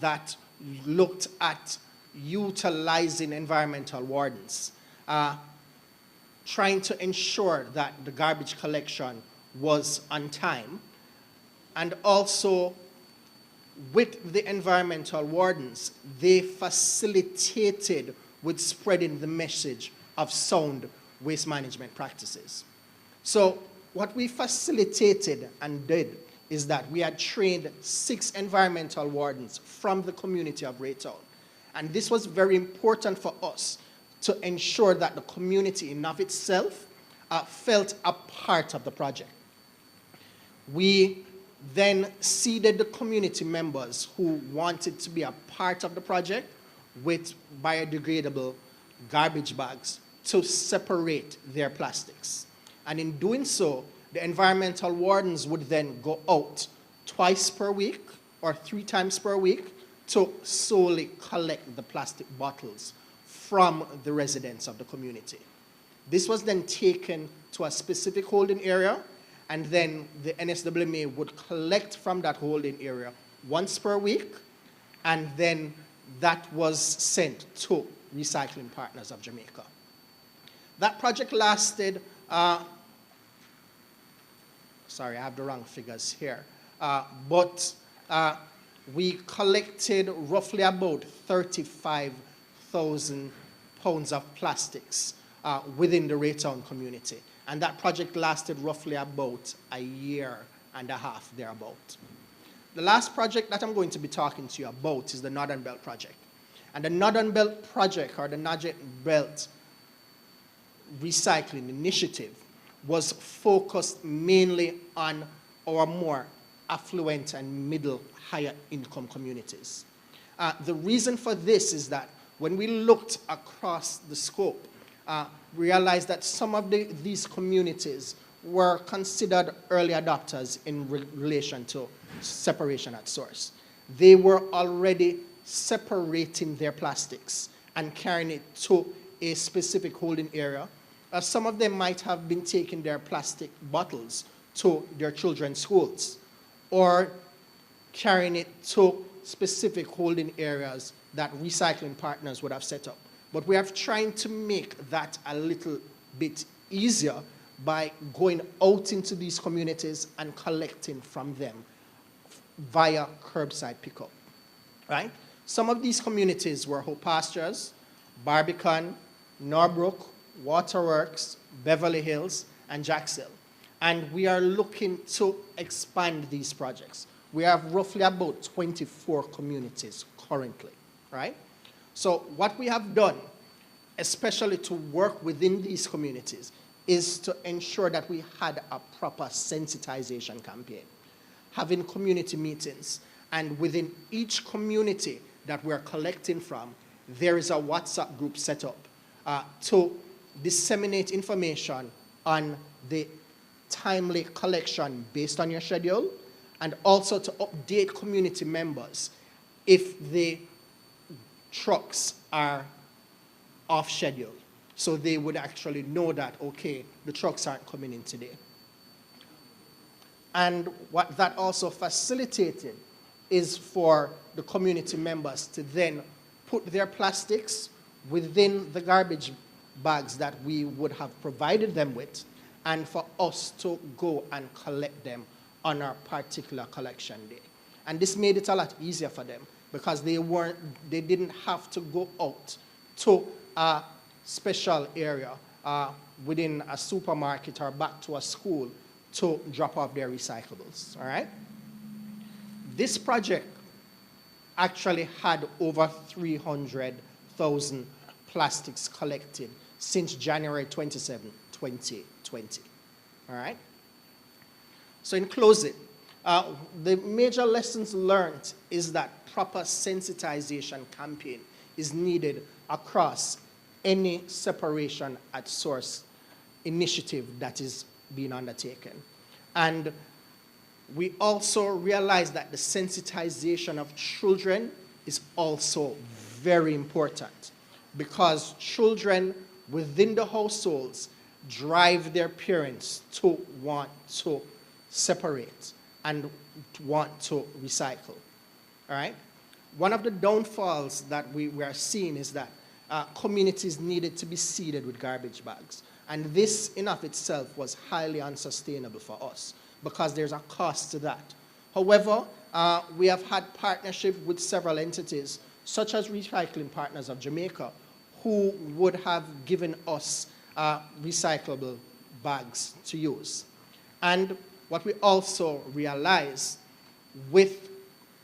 that looked at utilizing environmental wardens, trying to ensure that the garbage collection was on time, and also with the environmental wardens, they facilitated with spreading the message of sound waste management practices. So what we facilitated and did is that we had trained 6 environmental wardens from the community of Raytown. And this was very important for us to ensure that the community in of itself felt a part of the project. We then seeded the community members who wanted to be a part of the project with biodegradable garbage bags to separate their plastics. And in doing so, the environmental wardens would then go out twice per week or 3 times per week to solely collect the plastic bottles from the residents of the community. This was then taken to a specific holding area, and then the NSWMA would collect from that holding area once per week, and then that was sent to Recycling Partners of Jamaica. That project lasted, sorry, I have the wrong figures here, but we collected roughly about 35,000 pounds of plastics within the Raytown community. And that project lasted roughly about a year and a half, thereabout. The last project that I'm going to be talking to you about is the Northern Belt Project. And the Northern Belt Project, or the Northern Belt Recycling Initiative, was focused mainly on our more affluent and middle, higher income communities. The reason for this is that when we looked across the scope, we realized that some of these communities were considered early adopters in relation to separation at source. They were already separating their plastics and carrying it to a specific holding area. Some of them might have been taking their plastic bottles to their children's schools, or carrying it to specific holding areas that Recycling Partners would have set up. But we are trying to make that a little bit easier by going out into these communities and collecting from them via curbside pickup, right? Some of these communities were Hope Pastures, Barbican, Norbrook, Waterworks, Beverly Hills, and Jackshill. And we are looking to expand these projects. We have roughly about 24 communities currently, right? So what we have done, especially to work within these communities, is to ensure that we had a proper sensitization campaign, having community meetings, and within each community that we're collecting from, there is a WhatsApp group set up to disseminate information on the timely collection based on your schedule, and also to update community members if the trucks are off schedule. So they would actually know that, okay, the trucks aren't coming in today. And what that also facilitated is for the community members to then put their plastics within the garbage bags that we would have provided them with, and for us to go and collect them on our particular collection day. And this made it a lot easier for them because they didn't have to go out to a special area within a supermarket or back to a school to drop off their recyclables, all right? This project actually had over 300,000 plastics collected since January 27, 2020, all right? So in closing, the major lessons learned is that proper sensitization campaign is needed across any separation at source initiative that is being undertaken. And we also realize that the sensitization of children is also very important, because children within the households drive their parents to want to separate and want to recycle, all right? one of the downfalls that we are seeing is that communities needed to be seeded with garbage bags. And this in of itself was highly unsustainable for us because there's a cost to that. However, we have had partnership with several entities, such as Recycling Partners of Jamaica, who would have given us recyclable bags to use. And what we also realized, with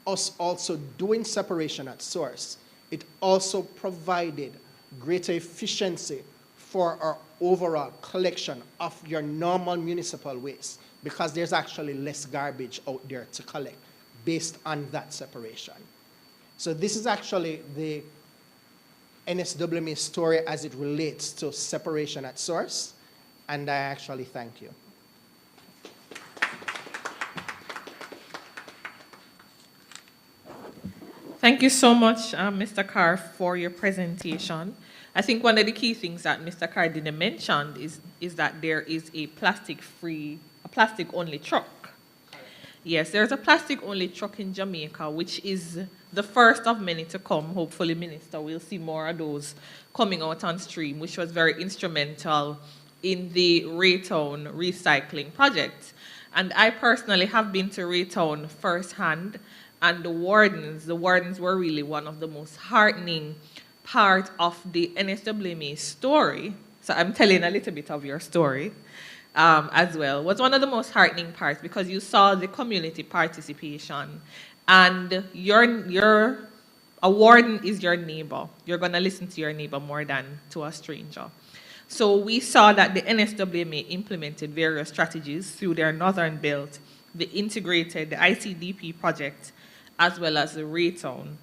us also doing separation at source, it also provided greater efficiency for our overall collection of your normal municipal waste, because there's actually less garbage out there to collect based on that separation. So this is actually the NSWMA story as it relates to separation at source, and I actually thank you. Thank you so much, Mr. Carr, for your presentation. I think one of the key things that Mr. Carr didn't mention is that there is a plastic-only truck. Yes, there's a plastic-only truck in Jamaica, which is the first of many to come. Hopefully, Minister, we'll see more of those coming out on stream, which was very instrumental in the Raytown recycling project. And I personally have been to Raytown firsthand, and the wardens were really one of the most heartening part of the NSWMA story. So I'm telling a little bit of your story as well. Was one of the most heartening parts because you saw the community participation, and a warden is your neighbor. You're going to listen to your neighbor more than to a stranger. So we saw that the NSWMA implemented various strategies through their Northern Belt, the integrated the ICDP project, as well as the Raytown.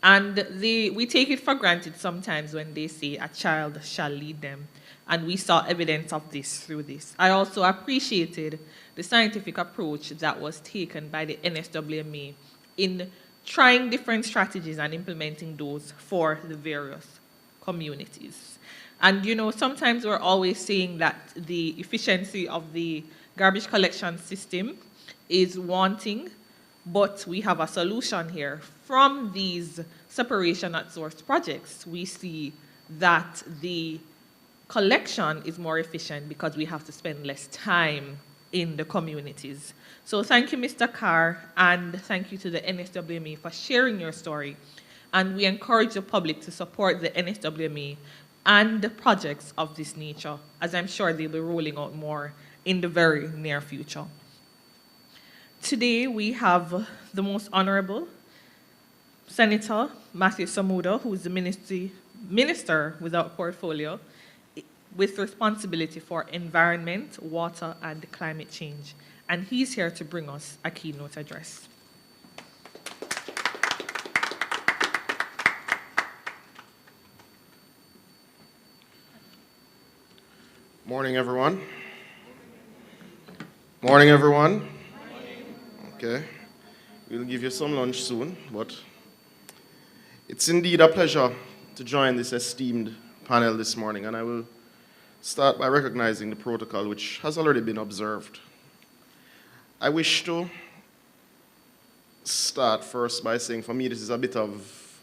And we take it for granted sometimes when they say a child shall lead them. And we saw evidence of this through this. I also appreciated the scientific approach that was taken by the NSWMA in trying different strategies and implementing those for the various communities. And you know, sometimes we're always saying that the efficiency of the garbage collection system is wanting, but we have a solution here. From these separation at source projects, we see that the collection is more efficient because we have to spend less time in the communities. So thank you, Mr. Carr, and thank you to the NSWMA for sharing your story. And we encourage the public to support the NSWMA and the projects of this nature, as I'm sure they'll be rolling out more in the very near future. Today, we have the most honorable Senator Matthew Samuda, who is the minister without portfolio, with responsibility for environment, water, and climate change. And he's here to bring us a keynote address. Morning, everyone. Morning, everyone. Morning. Okay. We'll give you some lunch soon, but it's indeed a pleasure to join this esteemed panel this morning, and I will start by recognizing the protocol which has already been observed. I wish to start first by saying, for me, this is a bit of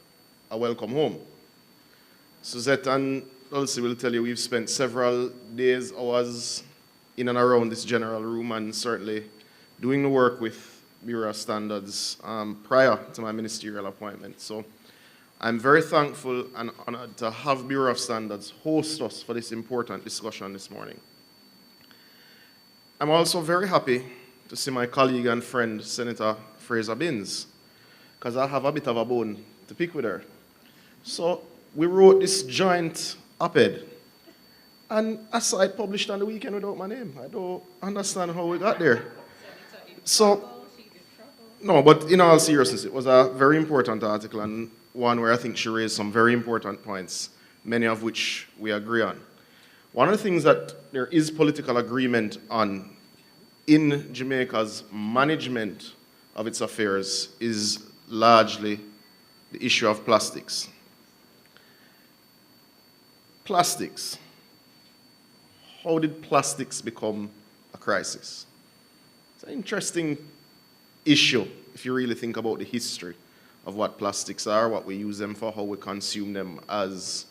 a welcome home. Suzette and Elsie will tell you we've spent several days, hours in and around this general room, and certainly doing the work with Bureau of Standards prior to my ministerial appointment. So I'm very thankful and honored to have Bureau of Standards host us for this important discussion this morning. I'm also very happy to see my colleague and friend, Senator Fraser Binns, because I have a bit of a bone to pick with her. So we wrote this joint op-ed, and a site published on the weekend without my name. I don't understand how we got there. So, no, but in all seriousness, it was a very important article, and one where I think she raised some very important points, many of which we agree on. One of the things that there is political agreement on in Jamaica's management of its affairs is largely the issue of plastics. Plastics. How did plastics become a crisis? It's an interesting issue if you really think about the history of what plastics are, what we use them for, how we consume them as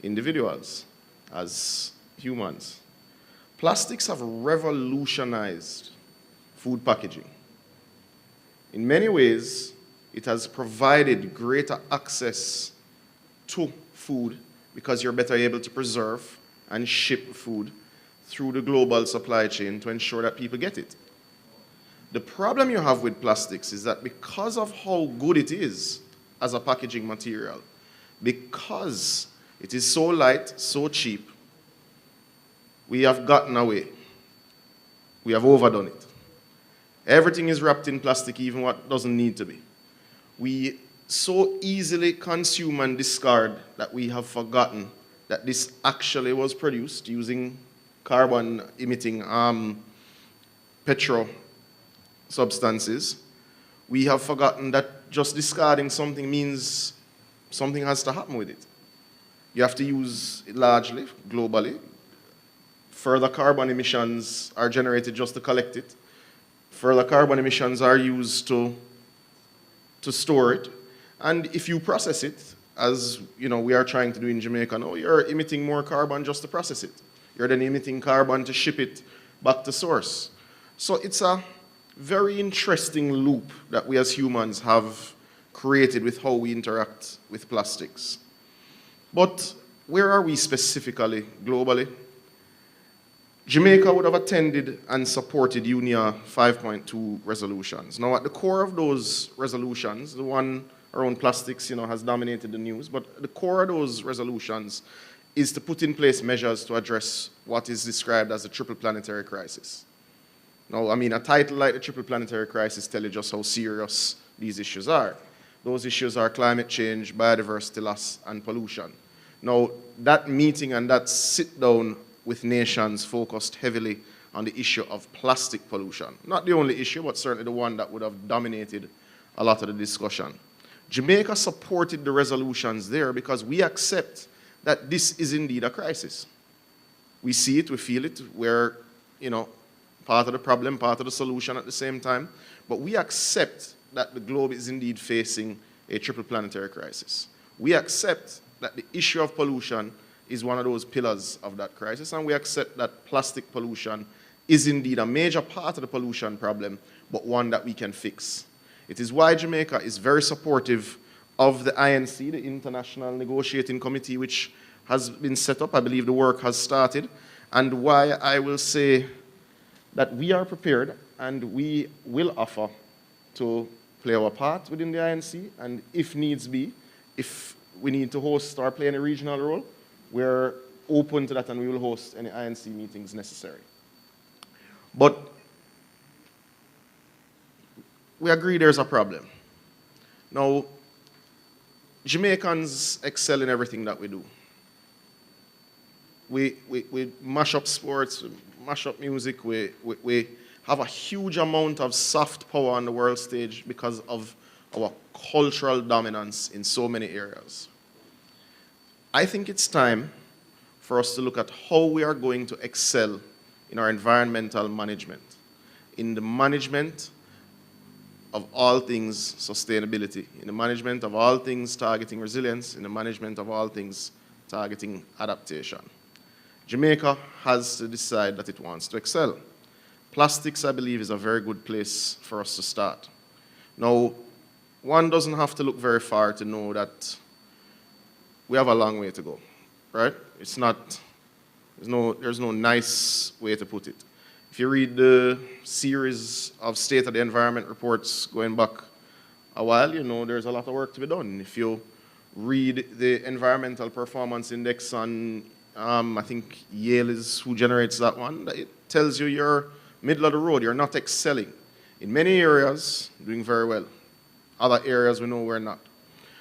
individuals, as humans. Plastics have revolutionized food packaging. In many ways, it has provided greater access to food because you're better able to preserve and ship food through the global supply chain to ensure that people get it. The problem you have with plastics is that because of how good it is as a packaging material, because it is so light, so cheap, we have gotten away. We have overdone it. Everything is wrapped in plastic, even what doesn't need to be. We so easily consume and discard that we have forgotten that this actually was produced using carbon-emitting petro substances. We have forgotten that just discarding something means something has to happen with it. You have to use it largely, globally. Further carbon emissions are generated just to collect it. Further carbon emissions are used to store it. And if you process it, as we are trying to do in Jamaica now, you're emitting more carbon just to process it. You're then emitting carbon to ship it back to source. So it's a very interesting loop that we as humans have created with how we interact with plastics. But where are we specifically, globally? Jamaica would have attended and supported UNIA 5.2 resolutions. Now, at the core of those resolutions, the one around plastics, has dominated the news, but the core of those resolutions is to put in place measures to address what is described as the triple planetary crisis. Now, a title like the triple planetary crisis tells you just how serious these issues are. Those issues are climate change, biodiversity loss, and pollution. Now, that meeting and that sit-down with nations focused heavily on the issue of plastic pollution. Not the only issue, but certainly the one that would have dominated a lot of the discussion. Jamaica supported the resolutions there because we accept that this is indeed a crisis. We see it, we feel it, we're, part of the problem, part of the solution at the same time, but we accept that the globe is indeed facing a triple planetary crisis. We accept that the issue of pollution is one of those pillars of that crisis, and we accept that plastic pollution is indeed a major part of the pollution problem, but one that we can fix. It is why Jamaica is very supportive of the INC, the International Negotiating Committee, which has been set up. I believe the work has started, and why I will say that we are prepared and we will offer to play our part within the INC, and if needs be, if we need to host or play any regional role, we're open to that and we will host any INC meetings necessary. But we agree there's a problem. Now, Jamaicans excel in everything that we do. We mash up sports, we mash up music, we have a huge amount of soft power on the world stage because of our cultural dominance in so many areas. I think it's time for us to look at how we are going to excel in our environmental management, in the management of all things sustainability, in the management of all things targeting resilience, in the management of all things targeting adaptation. Jamaica has to decide that it wants to excel. Plastics, I believe, is a very good place for us to start. Now, one doesn't have to look very far to know that we have a long way to go, right? There's no nice way to put it. If you read the series of State of the Environment reports going back a while, there's a lot of work to be done. If you read the Environmental Performance Index on, I think Yale is who generates that one, it tells you you're middle of the road, you're not excelling. In many areas, doing very well. Other areas we know we're not.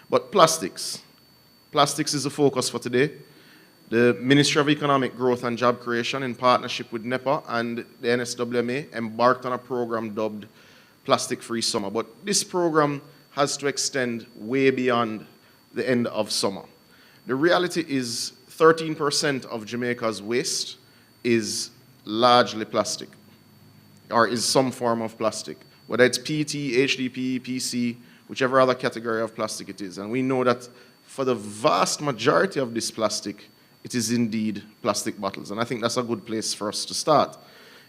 But plastics. Plastics is the focus for today. The Ministry of Economic Growth and Job Creation, in partnership with NEPA and the NSWMA, embarked on a program dubbed Plastic Free Summer. But this program has to extend way beyond the end of summer. The reality is 13% of Jamaica's waste is largely plastic, or is some form of plastic. Whether it's PET, HDPE, PC, whichever other category of plastic it is. And we know that for the vast majority of this plastic, it is indeed plastic bottles. And I think that's a good place for us to start.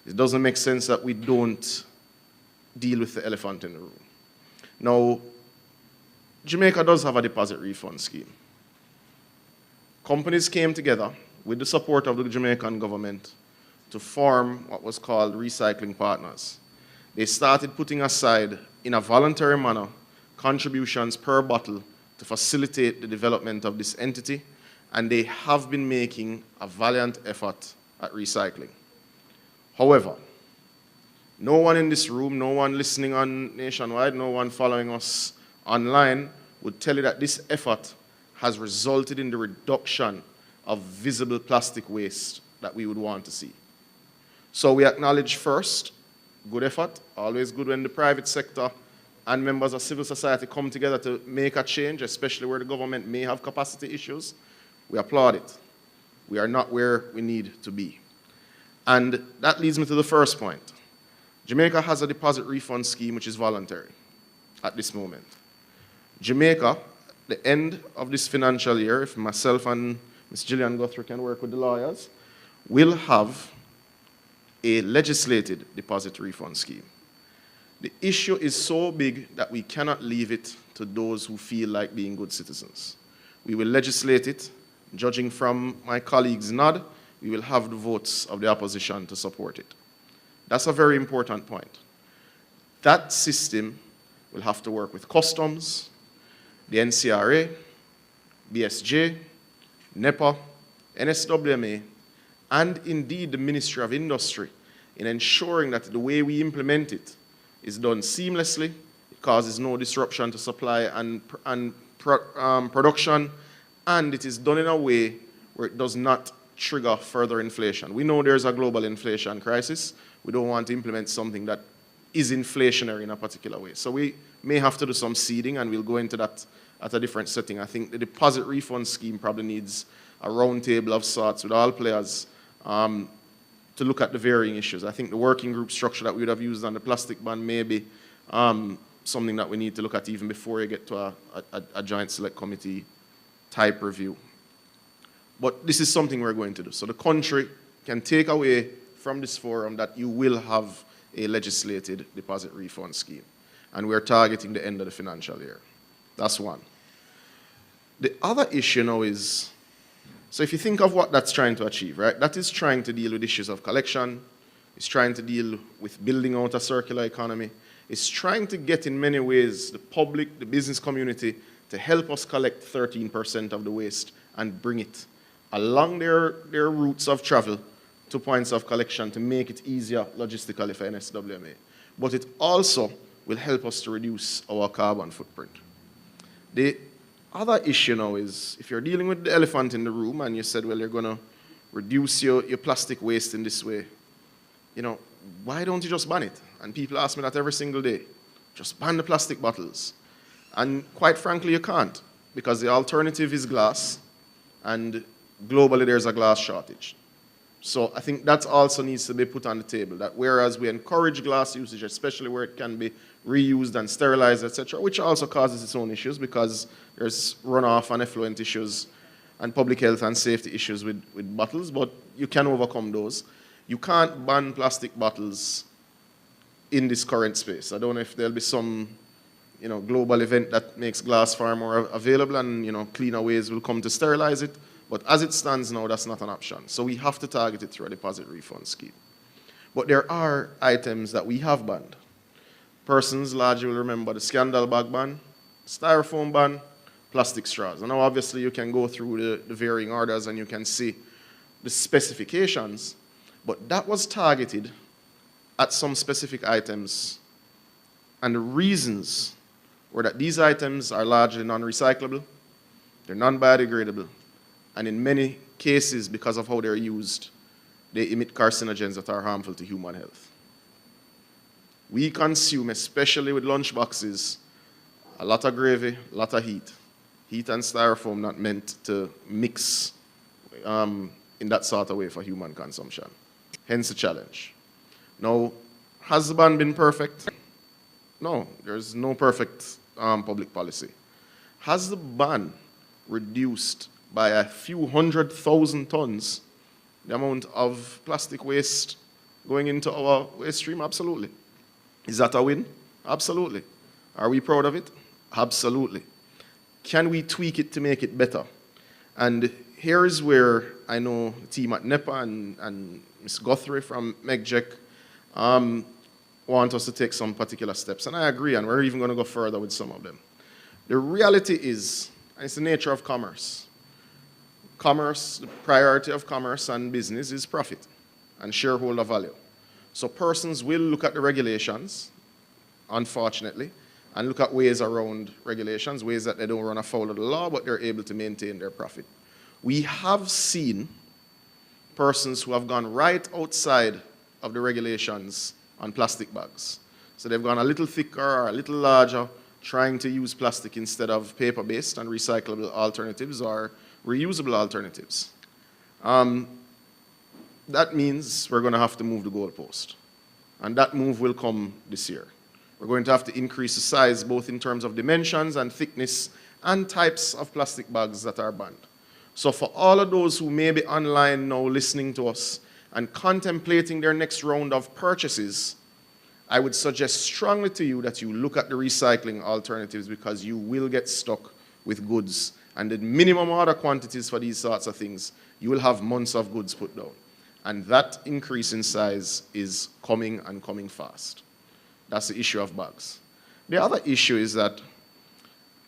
It doesn't make sense that we don't deal with the elephant in the room. Now, Jamaica does have a deposit refund scheme. Companies came together with the support of the Jamaican government to form what was called recycling partners. They started putting aside, in a voluntary manner, contributions per bottle to facilitate the development of this entity, and they have been making a valiant effort at recycling. However, no one in this room, no one listening on nationwide, no one following us online would tell you that this effort has resulted in the reduction of visible plastic waste that we would want to see. So we acknowledge first, good effort, always good when the private sector and members of civil society come together to make a change, especially where the government may have capacity issues. We applaud it. We are not where we need to be. And that leads me to the first point. Jamaica has a deposit refund scheme which is voluntary at this moment. Jamaica, the end of this financial year, if myself and Ms. Gillian Guthrie can work with the lawyers, will have a legislated deposit refund scheme. The issue is so big that we cannot leave it to those who feel like being good citizens. We will legislate it. Judging from my colleagues' nod, we will have the votes of the opposition to support it. That's a very important point. That system will have to work with customs, the NCRA, BSJ, NEPA, NSWMA, and indeed the Ministry of Industry in ensuring that the way we implement it is done seamlessly, it causes no disruption to supply and production, and it is done in a way where it does not trigger further inflation. We know there's a global inflation crisis. We don't want to implement something that is inflationary in a particular way. So we may have to do some seeding, and we'll go into that at a different setting. I think the deposit refund scheme probably needs a roundtable of sorts with all players to look at the varying issues. I think the working group structure that we would have used on the plastic ban may be something that we need to look at even before you get to a joint select committee type review. But this is something we're going to do. So the country can take away from this forum that you will have a legislated deposit refund scheme. And we're targeting the end of the financial year. That's one. The other issue now is, so if you think of what that's trying to achieve, right? That is trying to deal with issues of collection. It's trying to deal with building out a circular economy. It's trying to get, in many ways, the public, the business community, to help us collect 13% of the waste and bring it along their routes of travel to points of collection to make it easier logistically for NSWMA. But it also will help us to reduce our carbon footprint. The other issue now is, if you're dealing with the elephant in the room and you said, well, you're going to reduce your plastic waste in this way, you know, why don't you just ban it? And people ask me that every single day. Just ban the plastic bottles. And quite frankly, you can't, because the alternative is glass, and globally there's a glass shortage. So I think that also needs to be put on the table, that whereas we encourage glass usage, especially where it can be reused and sterilized, etc., which also causes its own issues because there's runoff and effluent issues and public health and safety issues with bottles, but you can overcome those. You can't ban plastic bottles in this current space. I don't know if there'll be some global event that makes glass far more available and cleaner ways will come to sterilize it. But as it stands now, that's not an option. So we have to target it through a deposit refund scheme. But there are items that we have banned. Persons largely will remember the scandal bag ban, styrofoam ban, plastic straws. And now obviously you can go through the varying orders and you can see the specifications, but that was targeted at some specific items. And the reasons were that these items are largely non-recyclable, they're non-biodegradable, and in many cases, because of how they're used, they emit carcinogens that are harmful to human health. We consume, especially with lunch boxes, a lot of gravy, a lot of heat. Heat and styrofoam not meant to mix in that sort of way for human consumption. Hence the challenge. Now, has the ban been perfect? No, there's no perfect public policy. Has the ban reduced by a few 100,000 tons the amount of plastic waste going into our waste stream? Absolutely. Is that a win? Absolutely. Are we proud of it? Absolutely. Can we tweak it to make it better? And here is where I know the team at NEPA and Ms. Guthrie from MEGJEC want us to take some particular steps. And I agree, and we're even going to go further with some of them. The reality is, and it's the nature of commerce. Commerce, the priority of commerce and business is profit and shareholder value. So persons will look at the regulations, unfortunately, and look at ways around regulations, ways that they don't run afoul of the law, but they're able to maintain their profit. We have seen persons who have gone right outside of the regulations on plastic bags. So they've gone a little thicker or a little larger, trying to use plastic instead of paper-based and recyclable alternatives or reusable alternatives. That means we're going to have to move the goalpost. And that move will come this year. We're going to have to increase the size, both in terms of dimensions and thickness and types of plastic bags that are banned. So for all of those who may be online now listening to us and contemplating their next round of purchases, I would suggest strongly to you that you look at the recycling alternatives, because you will get stuck with goods. And the minimum order quantities for these sorts of things, you will have months of goods put down. And that increase in size is coming and coming fast. That's the issue of bags. The other issue is that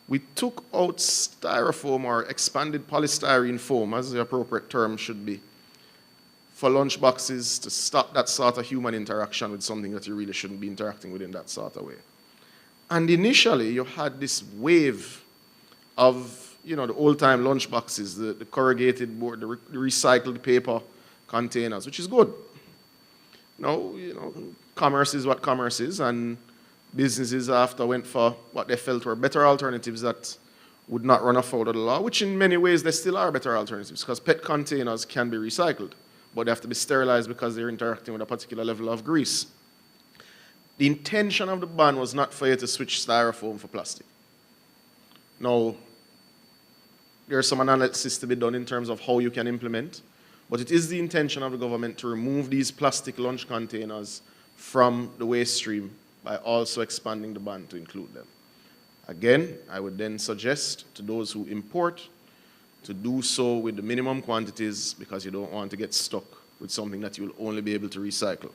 we took out styrofoam, or expanded polystyrene foam, as the appropriate term should be, for lunch boxes to stop that sort of human interaction with something that you really shouldn't be interacting with in that sort of way. And initially, you had this wave of, the old-time lunch boxes, the corrugated board, the recycled paper containers, which is good. Now, commerce is what commerce is, and businesses after went for what they felt were better alternatives that would not run afoul of the law, which in many ways they still are better alternatives, because PET containers can be recycled, but they have to be sterilized because they're interacting with a particular level of grease. The intention of the ban was not for you to switch styrofoam for plastic. Now, there's some analysis to be done in terms of how you can implement, but it is the intention of the government to remove these plastic lunch containers from the waste stream by also expanding the ban to include them. Again, I would then suggest to those who import to do so with the minimum quantities, because you don't want to get stuck with something that you'll only be able to recycle.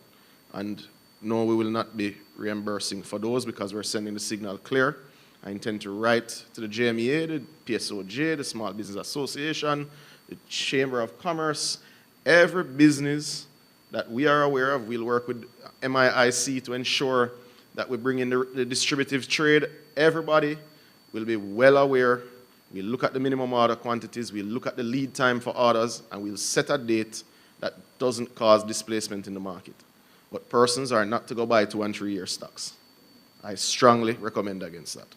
And no, we will not be reimbursing for those, because we're sending the signal clear. I intend to write to the JMEA, the PSOJ, the Small Business Association, the Chamber of Commerce, every business that we are aware of. We'll work with MIIC to ensure that we bring in the distributive trade. Everybody will be well aware. We'll look at the minimum order quantities, we'll look at the lead time for orders, and we'll set a date that doesn't cause displacement in the market. But persons are not to go buy 2- and 3-year stocks. I strongly recommend against that.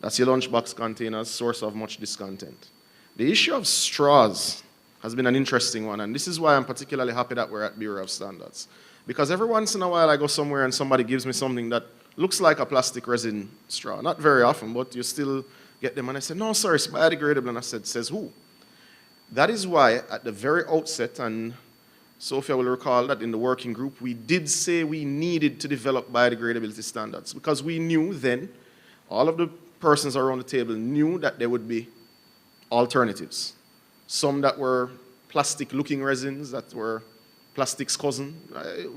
That's your lunchbox containers, source of much discontent. The issue of straws has been an interesting one, and this is why I'm particularly happy that we're at Bureau of Standards. Because every once in a while I go somewhere and somebody gives me something that looks like a plastic resin straw. Not very often, but you still get them. And I said, no, sir, it's biodegradable. And I said, says who? That is why at the very outset, and Sophia will recall that in the working group, we did say we needed to develop biodegradability standards, because we knew then, all of the persons around the table knew that there would be alternatives. Some that were plastic-looking resins, that were plastic's cousin.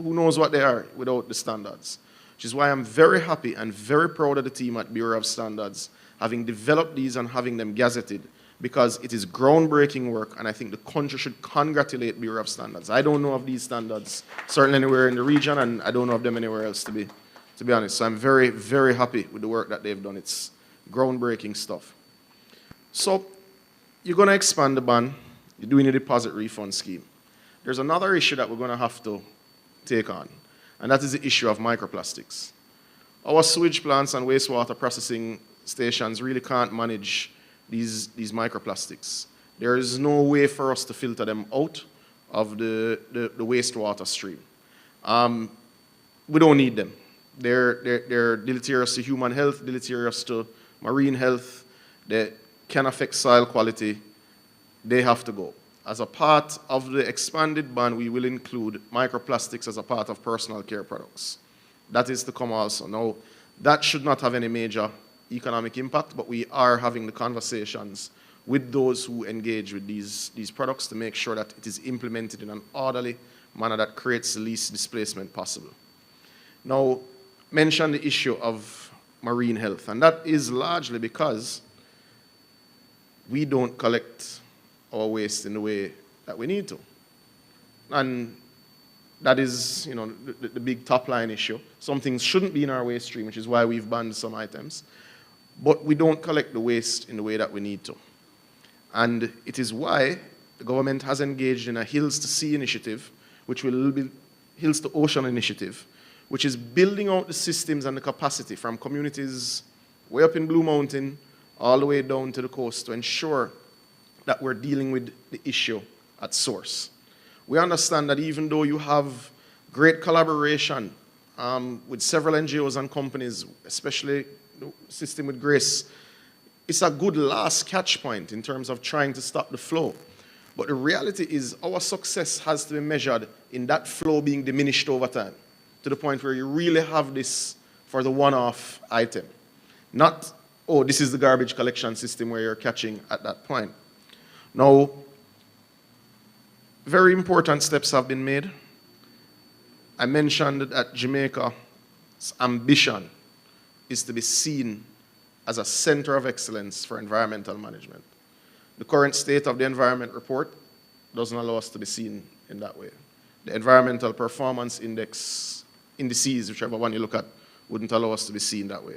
Who knows what they are without the standards? Which is why I'm very happy and very proud of the team at Bureau of Standards, having developed these and having them gazetted, because it is groundbreaking work, and I think the country should congratulate Bureau of Standards. I don't know of these standards, certainly anywhere in the region, and I don't know of them anywhere else, to be honest. So I'm very, very happy with the work that they've done. It's groundbreaking stuff. So you're going to expand the ban. You're doing a deposit refund scheme. There's another issue that we're going to have to take on, and that is the issue of microplastics. Our sewage plants and wastewater processing stations really can't manage these microplastics. There is no way for us to filter them out of the wastewater stream. We don't need them. They're deleterious to human health, deleterious to marine health, they can affect soil quality, they have to go. As a part of the expanded ban, we will include microplastics as a part of personal care products. That is to come also. Now, that should not have any major economic impact, but we are having the conversations with those who engage with these products to make sure that it is implemented in an orderly manner that creates the least displacement possible. Now, mention the issue of marine health, and that is largely because we don't collect our waste in the way that we need to. And that is, the big top line issue. Some things shouldn't be in our waste stream, which is why we've banned some items. But we don't collect the waste in the way that we need to. And it is why the government has engaged in a Hills to Sea initiative, which will be Hills to Ocean initiative, which is building out the systems and the capacity from communities way up in Blue Mountain all the way down to the coast to ensure that we're dealing with the issue at source. We understand that even though you have great collaboration with several NGOs and companies, especially the system with Grace, it's a good last catch point in terms of trying to stop the flow. But the reality is our success has to be measured in that flow being diminished over time, to the point where you really have this for the one-off item. Not, oh, this is the garbage collection system where you're catching at that point. Now, very important steps have been made. I mentioned that Jamaica's ambition is to be seen as a center of excellence for environmental management. The current state of the environment report doesn't allow us to be seen in that way. The environmental performance indices, whichever one you look at, wouldn't allow us to be seen that way.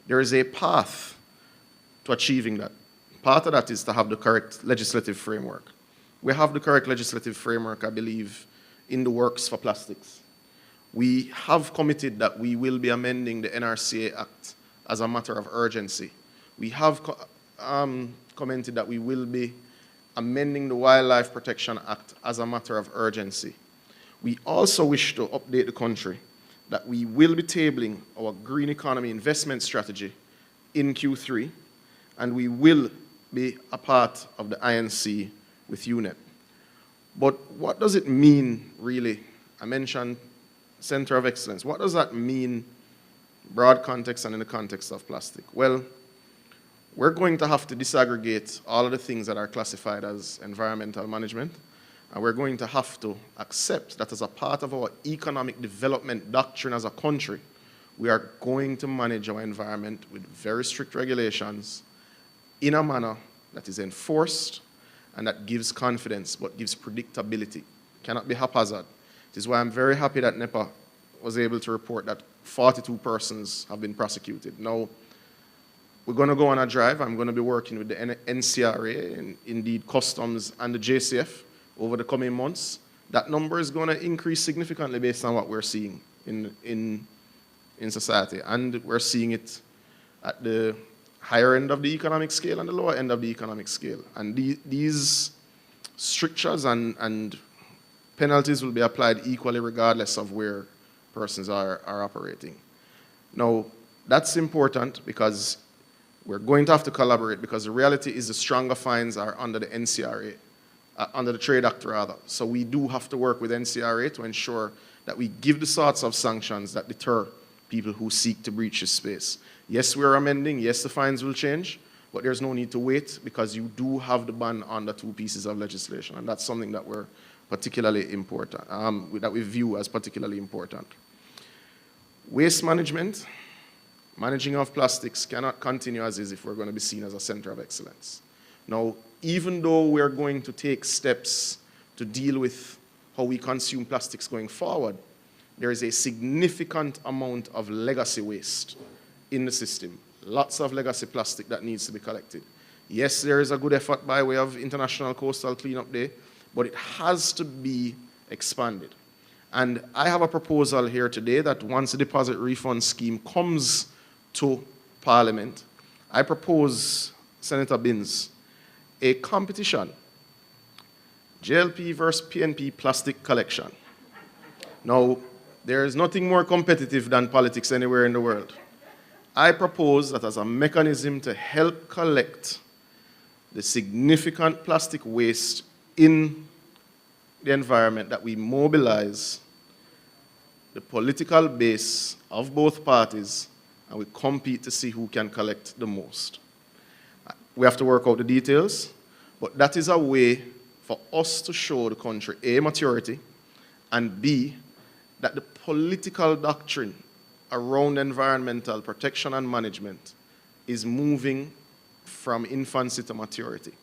There is a path to achieving that. Part of that is to have the correct legislative framework. We have the correct legislative framework, I believe, in the works for plastics. We have committed that we will be amending the NRCA Act as a matter of urgency. We have commented that we will be amending the Wildlife Protection Act as a matter of urgency. We also wish to update the country that we will be tabling our green economy investment strategy in Q3, and we will be a part of the INC with UNEP. But what does it mean, really? I mentioned Center of Excellence. What does that mean, broad context and in the context of plastic? Well, we're going to have to disaggregate all of the things that are classified as environmental management, and we're going to have to accept that as a part of our economic development doctrine as a country, we are going to manage our environment with very strict regulations in a manner that is enforced and that gives confidence but gives predictability. It cannot be haphazard. It is why I'm very happy that NEPA was able to report that 42 persons have been prosecuted. Now, we're going to go on a drive. I'm going to be working with the NCRA and indeed Customs and the JCF over the coming months. That number is going to increase significantly based on what we're seeing in society. And we're seeing it at the higher end of the economic scale and the lower end of the economic scale. And these strictures and penalties will be applied equally regardless of where persons are operating. Now, that's important because we're going to have to collaborate, because the reality is the stronger fines are under the NCRA, under the Trade Act rather. So we do have to work with NCRA to ensure that we give the sorts of sanctions that deter people who seek to breach this space. Yes, we're amending, yes, the fines will change, but there's no need to wait because you do have the ban on the two pieces of legislation, and that's something that we're particularly important, that we view as particularly important. Waste management, managing of plastics cannot continue as is if we're going to be seen as a center of excellence. Now, even though we're going to take steps to deal with how we consume plastics going forward, there is a significant amount of legacy waste in the system. Lots of legacy plastic that needs to be collected. Yes, there is a good effort by way of International Coastal Cleanup Day, but it has to be expanded. And I have a proposal here today that once the deposit refund scheme comes to Parliament, I propose, Senator Binns, a competition, JLP versus PNP plastic collection. Now, There is nothing more competitive than politics anywhere in the world. I propose that as a mechanism to help collect the significant plastic waste in the environment, that we mobilize the political base of both parties and we compete to see who can collect the most. We have to work out the details, but that is a way for us to show the country, A, maturity, and B, that the political doctrine around environmental protection and management is moving from infancy to maturity.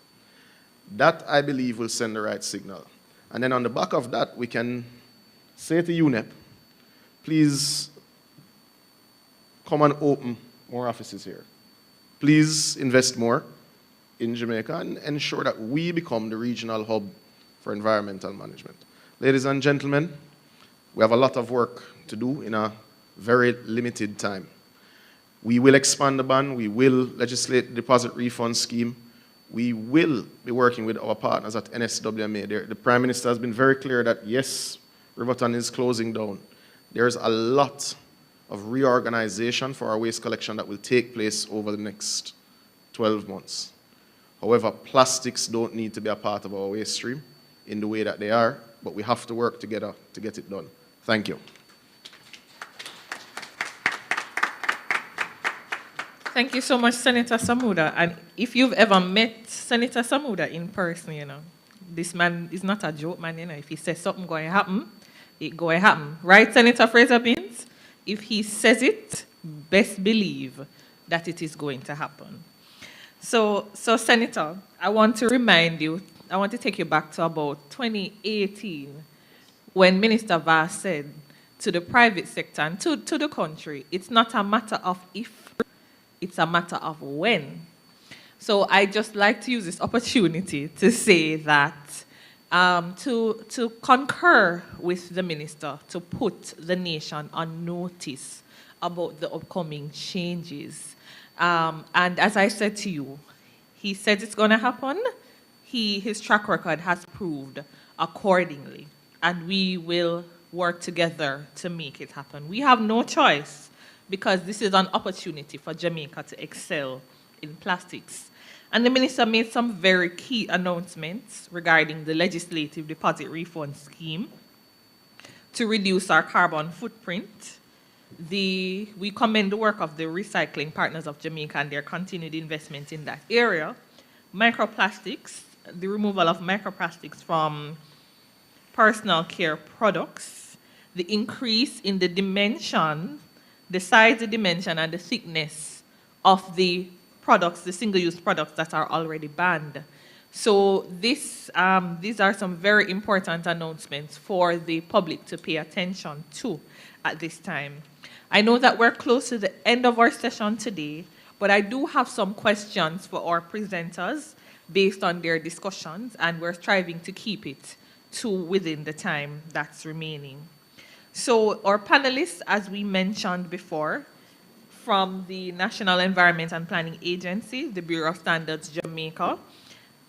That, I believe, will send the right signal. And then on the back of that, we can say to UNEP, please come and open more offices here. Please invest more in Jamaica and ensure that we become the regional hub for environmental management. Ladies and gentlemen, we have a lot of work to do in a very limited time. We will expand the ban, we will legislate the deposit refund scheme, we will be working with our partners at NSWMA. The Prime Minister has been very clear that yes, Riverton is closing down. There's a lot of reorganization for our waste collection that will take place over the next 12 months. However, plastics don't need to be a part of our waste stream in the way that they are, but we have to work together to get it done. Thank you. Thank you so much, Senator Samuda. And if you've ever met Senator Samuda in person, you know, this man is not a joke, man, you know. If he says something going to happen, it going to happen. Right, Senator Fraser Binns? If he says it, best believe that it is going to happen. So Senator, I want to remind you, I want to take you back to about 2018, when Minister Vass said to the private sector and to the country, it's not a matter of if, it's a matter of when. So I just like to use this opportunity to say that, to concur with the minister to put the nation on notice about the upcoming changes. And as I said to you, he said it's going to happen. His track record has proved accordingly. And we will work together to make it happen. We have no choice, because this is an opportunity for Jamaica to excel in plastics. And the minister made some very key announcements regarding the legislative deposit refund scheme to reduce our carbon footprint. We commend the work of the Recycling Partners of Jamaica and their continued investment in that area. Microplastics, the removal of microplastics from personal care products, the increase in the dimension, the size, the dimension, and the thickness of the products, the single-use products that are already banned. So these are some very important announcements for the public to pay attention to at this time. I know that we're close to the end of our session today, but I do have some questions for our presenters based on their discussions, and we're striving to keep it to within the time that's remaining. So our panelists, as we mentioned before, from the National Environment and Planning Agency, the Bureau of Standards Jamaica,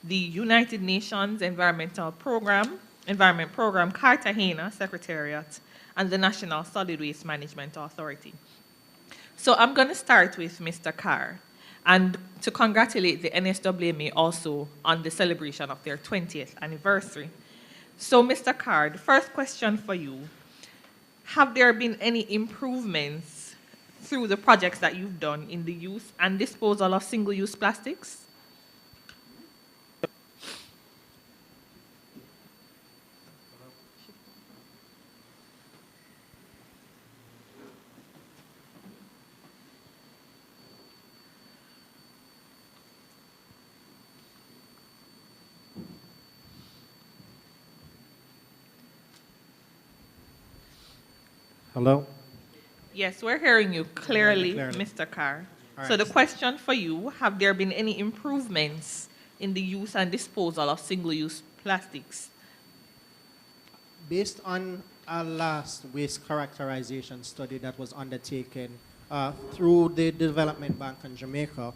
the United Nations Environment Program, Cartagena Secretariat, and the National Solid Waste Management Authority. So I'm going to start with Mr. Carr, and to congratulate the NSWMA also on the celebration of their 20th anniversary. So Mr. Carr, the first question for you, have there been any improvements through the projects that you've done in the use and disposal of single-use plastics? Hello? Yes, we're hearing you clearly, Mr. Carr. All So right. the question for you, have there been any improvements in the use and disposal of single-use plastics? Based on our last waste characterization study that was undertaken through the Development Bank in Jamaica,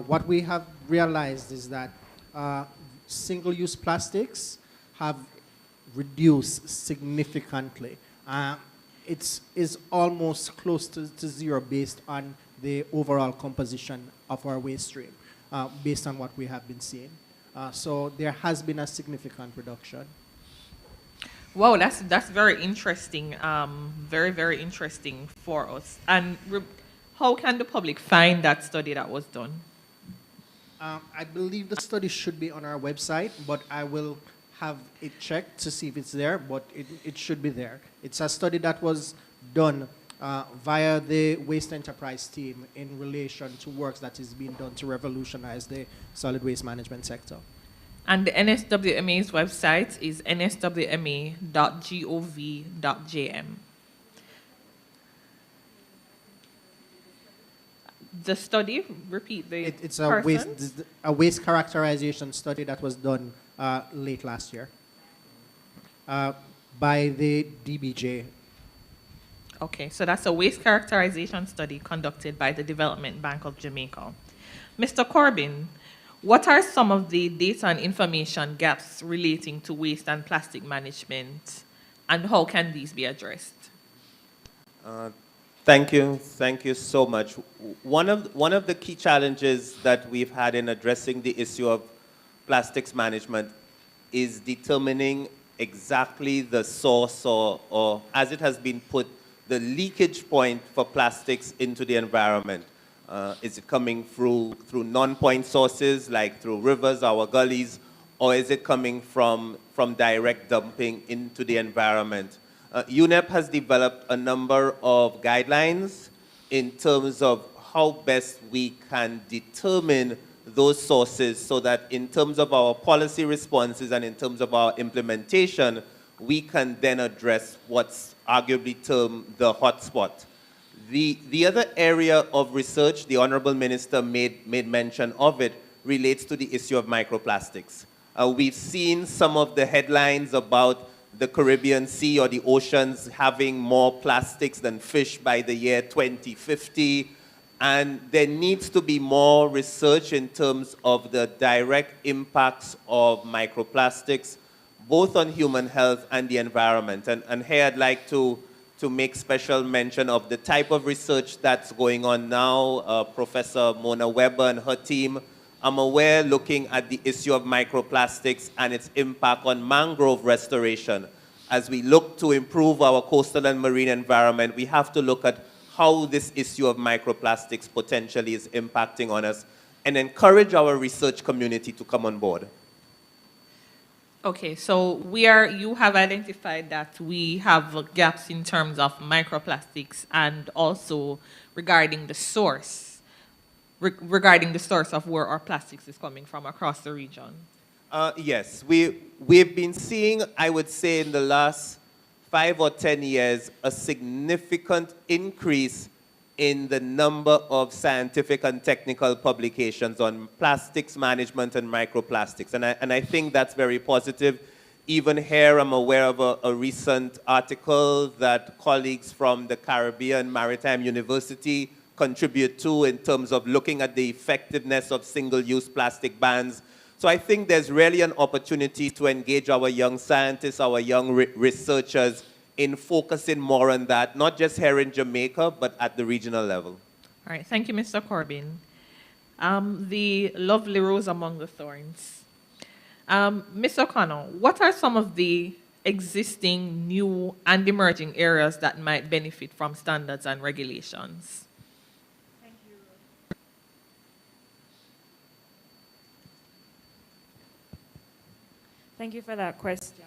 what we have realized is that single-use plastics have reduced significantly. it is almost close to zero based on the overall composition of our waste stream, based on what we have been seeing. So there has been a significant reduction. Wow, that's very interesting. Very, very interesting for us. And how can the public find that study that was done? I believe the study should be on our website, but I will have it checked to see if it's there, but it should be there. It's a study that was done via the Waste Enterprise team in relation to works that is being done to revolutionize the solid waste management sector. And the NSWMA's website is nswma.gov.jm. The study, repeat the It's persons? a waste characterization study that was done late last year by the DBJ. Okay, so that's a waste characterization study conducted by the Development Bank of Jamaica. Mr. Corbin, what are some of the data and information gaps relating to waste and plastic management, and how can these be addressed? Thank you so much. One of the key challenges that we've had in addressing the issue of plastics management is determining exactly the source or as it has been put, the leakage point for plastics into the environment. Is it coming through non-point sources like through rivers, our gullies, or is it coming from direct dumping into the environment? UNEP has developed a number of guidelines in terms of how best we can determine those sources so that in terms of our policy responses and in terms of our implementation, we can then address what's arguably termed the hotspot. The other area of research, the Honorable Minister made mention of it, relates to the issue of microplastics. We've seen some of the headlines about the Caribbean Sea or the oceans having more plastics than fish by the year 2050. And there needs to be more research in terms of the direct impacts of microplastics, both on human health and the environment. And here I'd like to make special mention of the type of research that's going on now. Professor Mona Weber and her team, I'm aware, looking at the issue of microplastics and its impact on mangrove restoration. As we look to improve our coastal and marine environment, we have to look at how this issue of microplastics potentially is impacting on us and encourage our research community to come on board. Okay, so you have identified that we have gaps in terms of microplastics and also regarding the source of where our plastics is coming from across the region. Yes, we've been seeing, I would say, in the last 5 or 10 years, a significant increase in the number of scientific and technical publications on plastics management and microplastics. And I think that's very positive. Even here, I'm aware of a recent article that colleagues from the Caribbean Maritime University contribute to in terms of looking at the effectiveness of single-use plastic bans. So I think there's really an opportunity to engage our young scientists, our young researchers in focusing more on that, not just here in Jamaica, but at the regional level. All right, thank you, Mr. Corbin. The lovely rose among the thorns. Ms. O'Connor, what are some of the existing, new, and emerging areas that might benefit from standards and regulations? Thank you. Thank you for that question.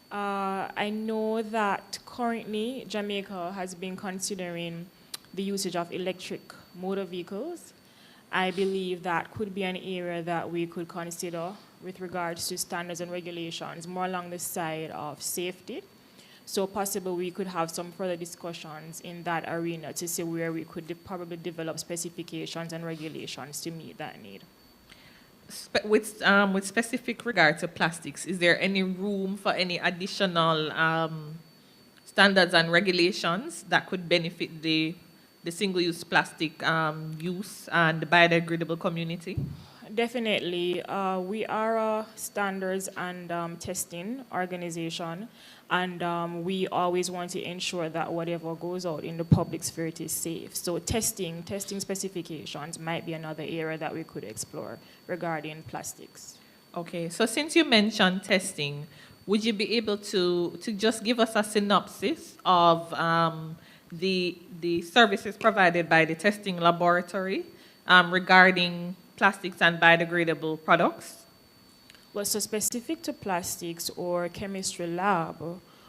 I know that currently Jamaica has been considering the usage of electric motor vehicles. I believe that could be an area that we could consider with regards to standards and regulations, more along the side of safety. So possibly we could have some further discussions in that arena to see where we could probably develop specifications and regulations to meet that need. With specific regard to plastics, is there any room for any additional standards and regulations that could benefit the single-use plastic use and the biodegradable community? Definitely. We are a standards and testing organization, and we always want to ensure that whatever goes out in the public sphere is safe. So testing specifications might be another area that we could explore regarding plastics. Okay, so since you mentioned testing, would you be able to just give us a synopsis of the services provided by the testing laboratory regarding plastics and biodegradable products? Well, so specific to plastics or chemistry lab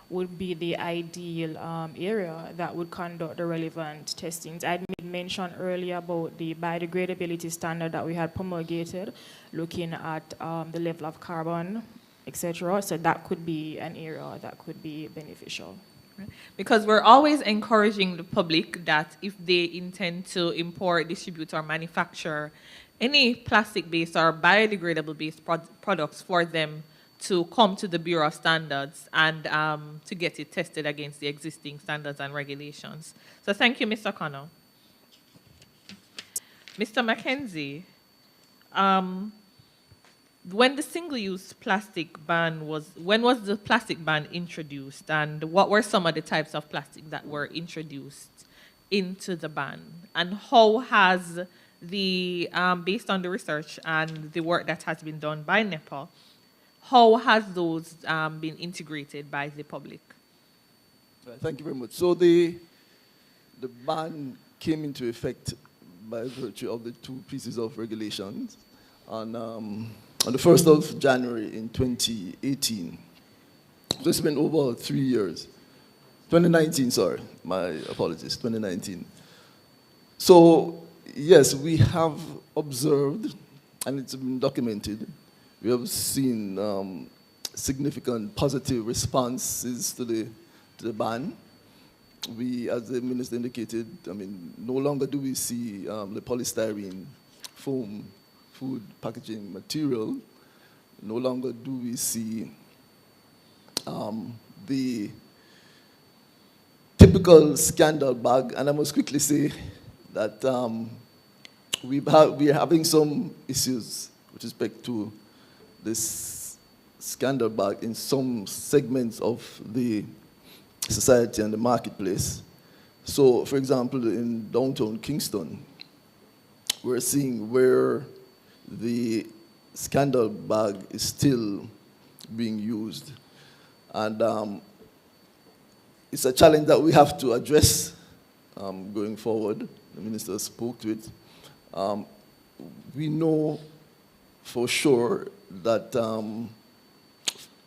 would be the ideal area that would conduct the relevant testings. I made mention earlier about the biodegradability standard that we had promulgated, looking at the level of carbon, etc. So that could be an area that could be beneficial. Because we're always encouraging the public that if they intend to import, distribute, or manufacture any plastic-based or biodegradable-based products, for them to come to the Bureau of Standards and to get it tested against the existing standards and regulations. So thank you, Mr. Connor. Mr. Mackenzie, when the single-use plastic ban when was the plastic ban introduced, and what were some of the types of plastic that were introduced into the ban? And how has based on the research and the work that has been done by NEPA, how has those been integrated by the public? Thank you very much. So the ban came into effect by virtue of the two pieces of regulations on the 1st of January in 2018. So it's been over 3 years. 2019, sorry, my apologies, 2019. So yes, we have observed, and it's been documented, we have seen significant positive responses to the ban. We, as the minister indicated, I mean, no longer do we see the polystyrene foam food packaging material. No longer do we see the typical scandal bag, and I must quickly say that we are having some issues with respect to this scandal bag in some segments of the society and the marketplace. So, for example, in downtown Kingston, we're seeing where the scandal bag is still being used. And it's a challenge that we have to address going forward. The minister spoke to it. We know for sure that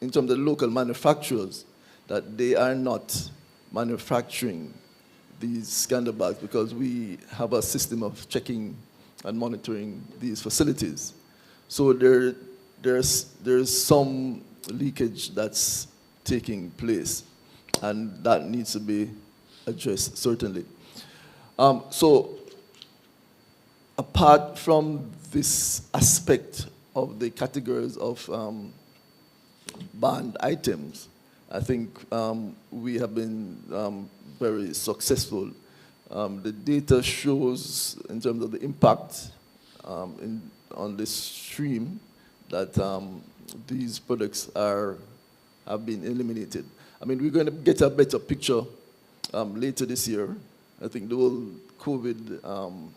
in terms of local manufacturers, that they are not manufacturing these scandal bags because we have a system of checking and monitoring these facilities. So there's some leakage that's taking place, and that needs to be addressed, certainly. So apart from this aspect of the categories of banned items, I think we have been very successful. The data shows, in terms of the impact on this stream, that these products have been eliminated. I mean, we're going to get a better picture later this year. I think the whole COVID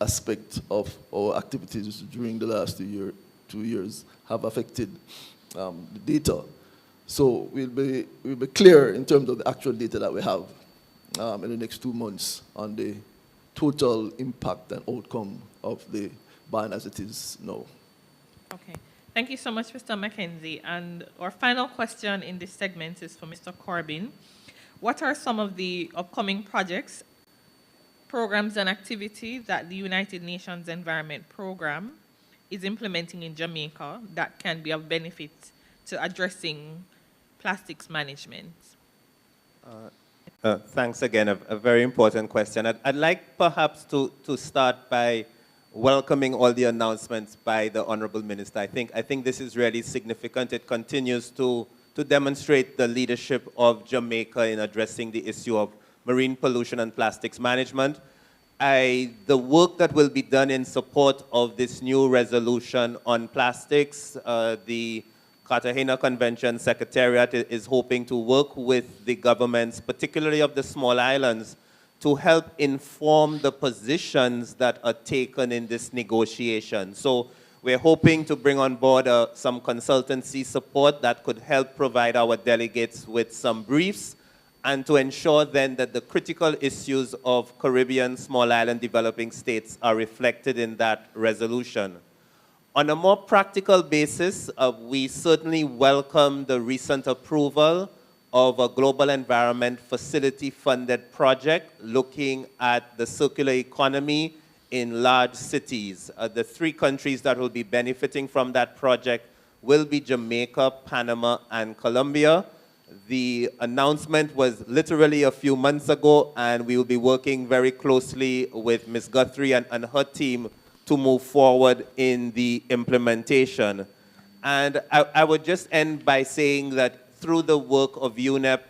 aspect of our activities during the last 2 years have affected the data. So we'll be clear in terms of the actual data that we have in the next 2 months on the total impact and outcome of the ban as it is now. Okay. Thank you so much, Mr. Mackenzie. And our final question in this segment is for Mr. Corbin. What are some of the upcoming projects, programs, and activities that the United Nations Environment Programme is implementing in Jamaica that can be of benefit to addressing plastics management? Thanks again, a very important question. I'd like perhaps to start by welcoming all the announcements by the Honorable Minister. I think this is really significant. It continues to demonstrate the leadership of Jamaica in addressing the issue of marine pollution and plastics management. the work that will be done in support of this new resolution on plastics, the Cartagena Convention Secretariat is hoping to work with the governments, particularly of the small islands, to help inform the positions that are taken in this negotiation. So we're hoping to bring on board some consultancy support that could help provide our delegates with some briefs and to ensure then that the critical issues of Caribbean small island developing states are reflected in that resolution. On a more practical basis, we certainly welcome the recent approval of a global environment facility funded project looking at the circular economy in large cities. The 3 countries that will be benefiting from that project will be Jamaica, Panama, and Colombia. The announcement was literally a few months ago, and we will be working very closely with Ms. Guthrie and her team to move forward in the implementation. And I would just end by saying that through the work of UNEP,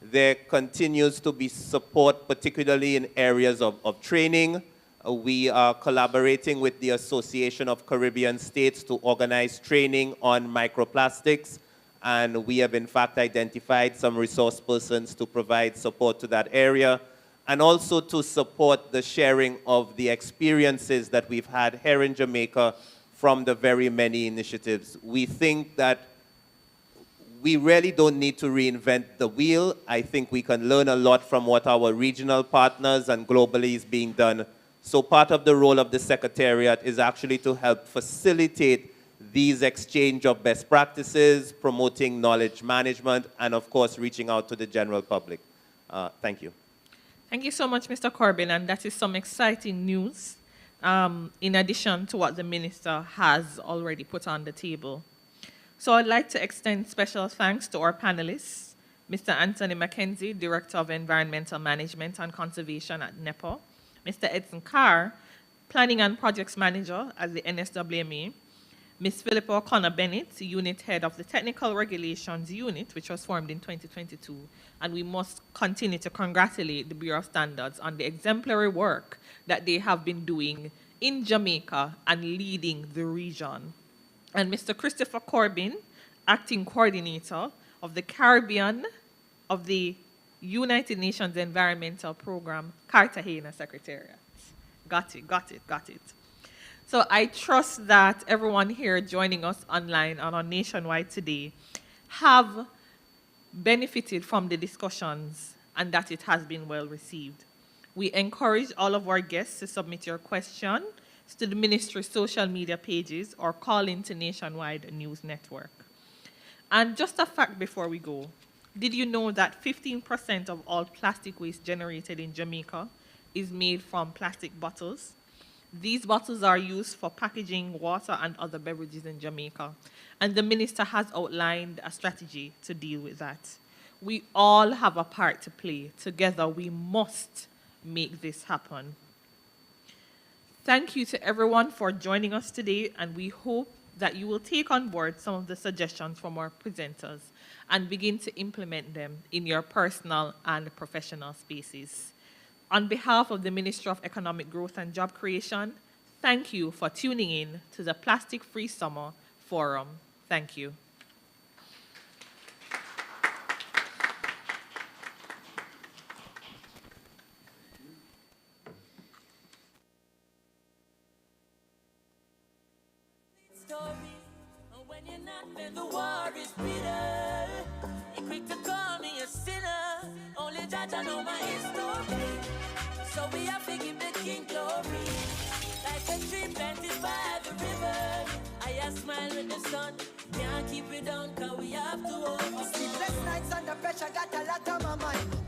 there continues to be support, particularly in areas of training. We are collaborating with the Association of Caribbean States to organize training on microplastics, and we have in fact identified some resource persons to provide support to that area, and also to support the sharing of the experiences that we've had here in Jamaica from the very many initiatives. We think that we really don't need to reinvent the wheel. I think we can learn a lot from what our regional partners and globally is being done. So part of the role of the Secretariat is actually to help facilitate these exchange of best practices, promoting knowledge management, and of course, reaching out to the general public. Thank you. Thank you so much, Mr. Corbin, and that is some exciting news in addition to what the Minister has already put on the table. So I'd like to extend special thanks to our panelists, Mr. Anthony Mackenzie, Director of Environmental Management and Conservation at NEPA, Mr. Edson Carr, Planning and Projects Manager at the NSWMA, Ms. Philippa O'Connor-Bennett, Unit Head of the Technical Regulations Unit, which was formed in 2022. And we must continue to congratulate the Bureau of Standards on the exemplary work that they have been doing in Jamaica and leading the region. And Mr. Christopher Corbin, Acting Coordinator of the Caribbean of the United Nations Environmental Program, Cartagena Secretariat. Got it. So I trust that everyone here joining us online and on Nationwide today have benefited from the discussions and that it has been well received. We encourage all of our guests to submit your questions to the Ministry's social media pages or call into Nationwide News Network. And just a fact before we go, did you know that 15% of all plastic waste generated in Jamaica is made from plastic bottles? These bottles are used for packaging water and other beverages in Jamaica, and the Minister has outlined a strategy to deal with that. We all have a part to play. Together, we must make this happen. Thank you to everyone for joining us today, and we hope that you will take on board some of the suggestions from our presenters and begin to implement them in your personal and professional spaces. On behalf of the Ministry of Economic Growth and Job Creation, thank you for tuning in to the Plastic Free Summer Forum. Thank you. When you're not there, the war is bitter. You're quick to call me a sinner. Only judge I know my history. So we have to give the King glory. Like a tree planted by the river. I smile with the sun. Can't keep it down, cause we have to overcome. Sleepless nights under pressure, got a lot on my mind.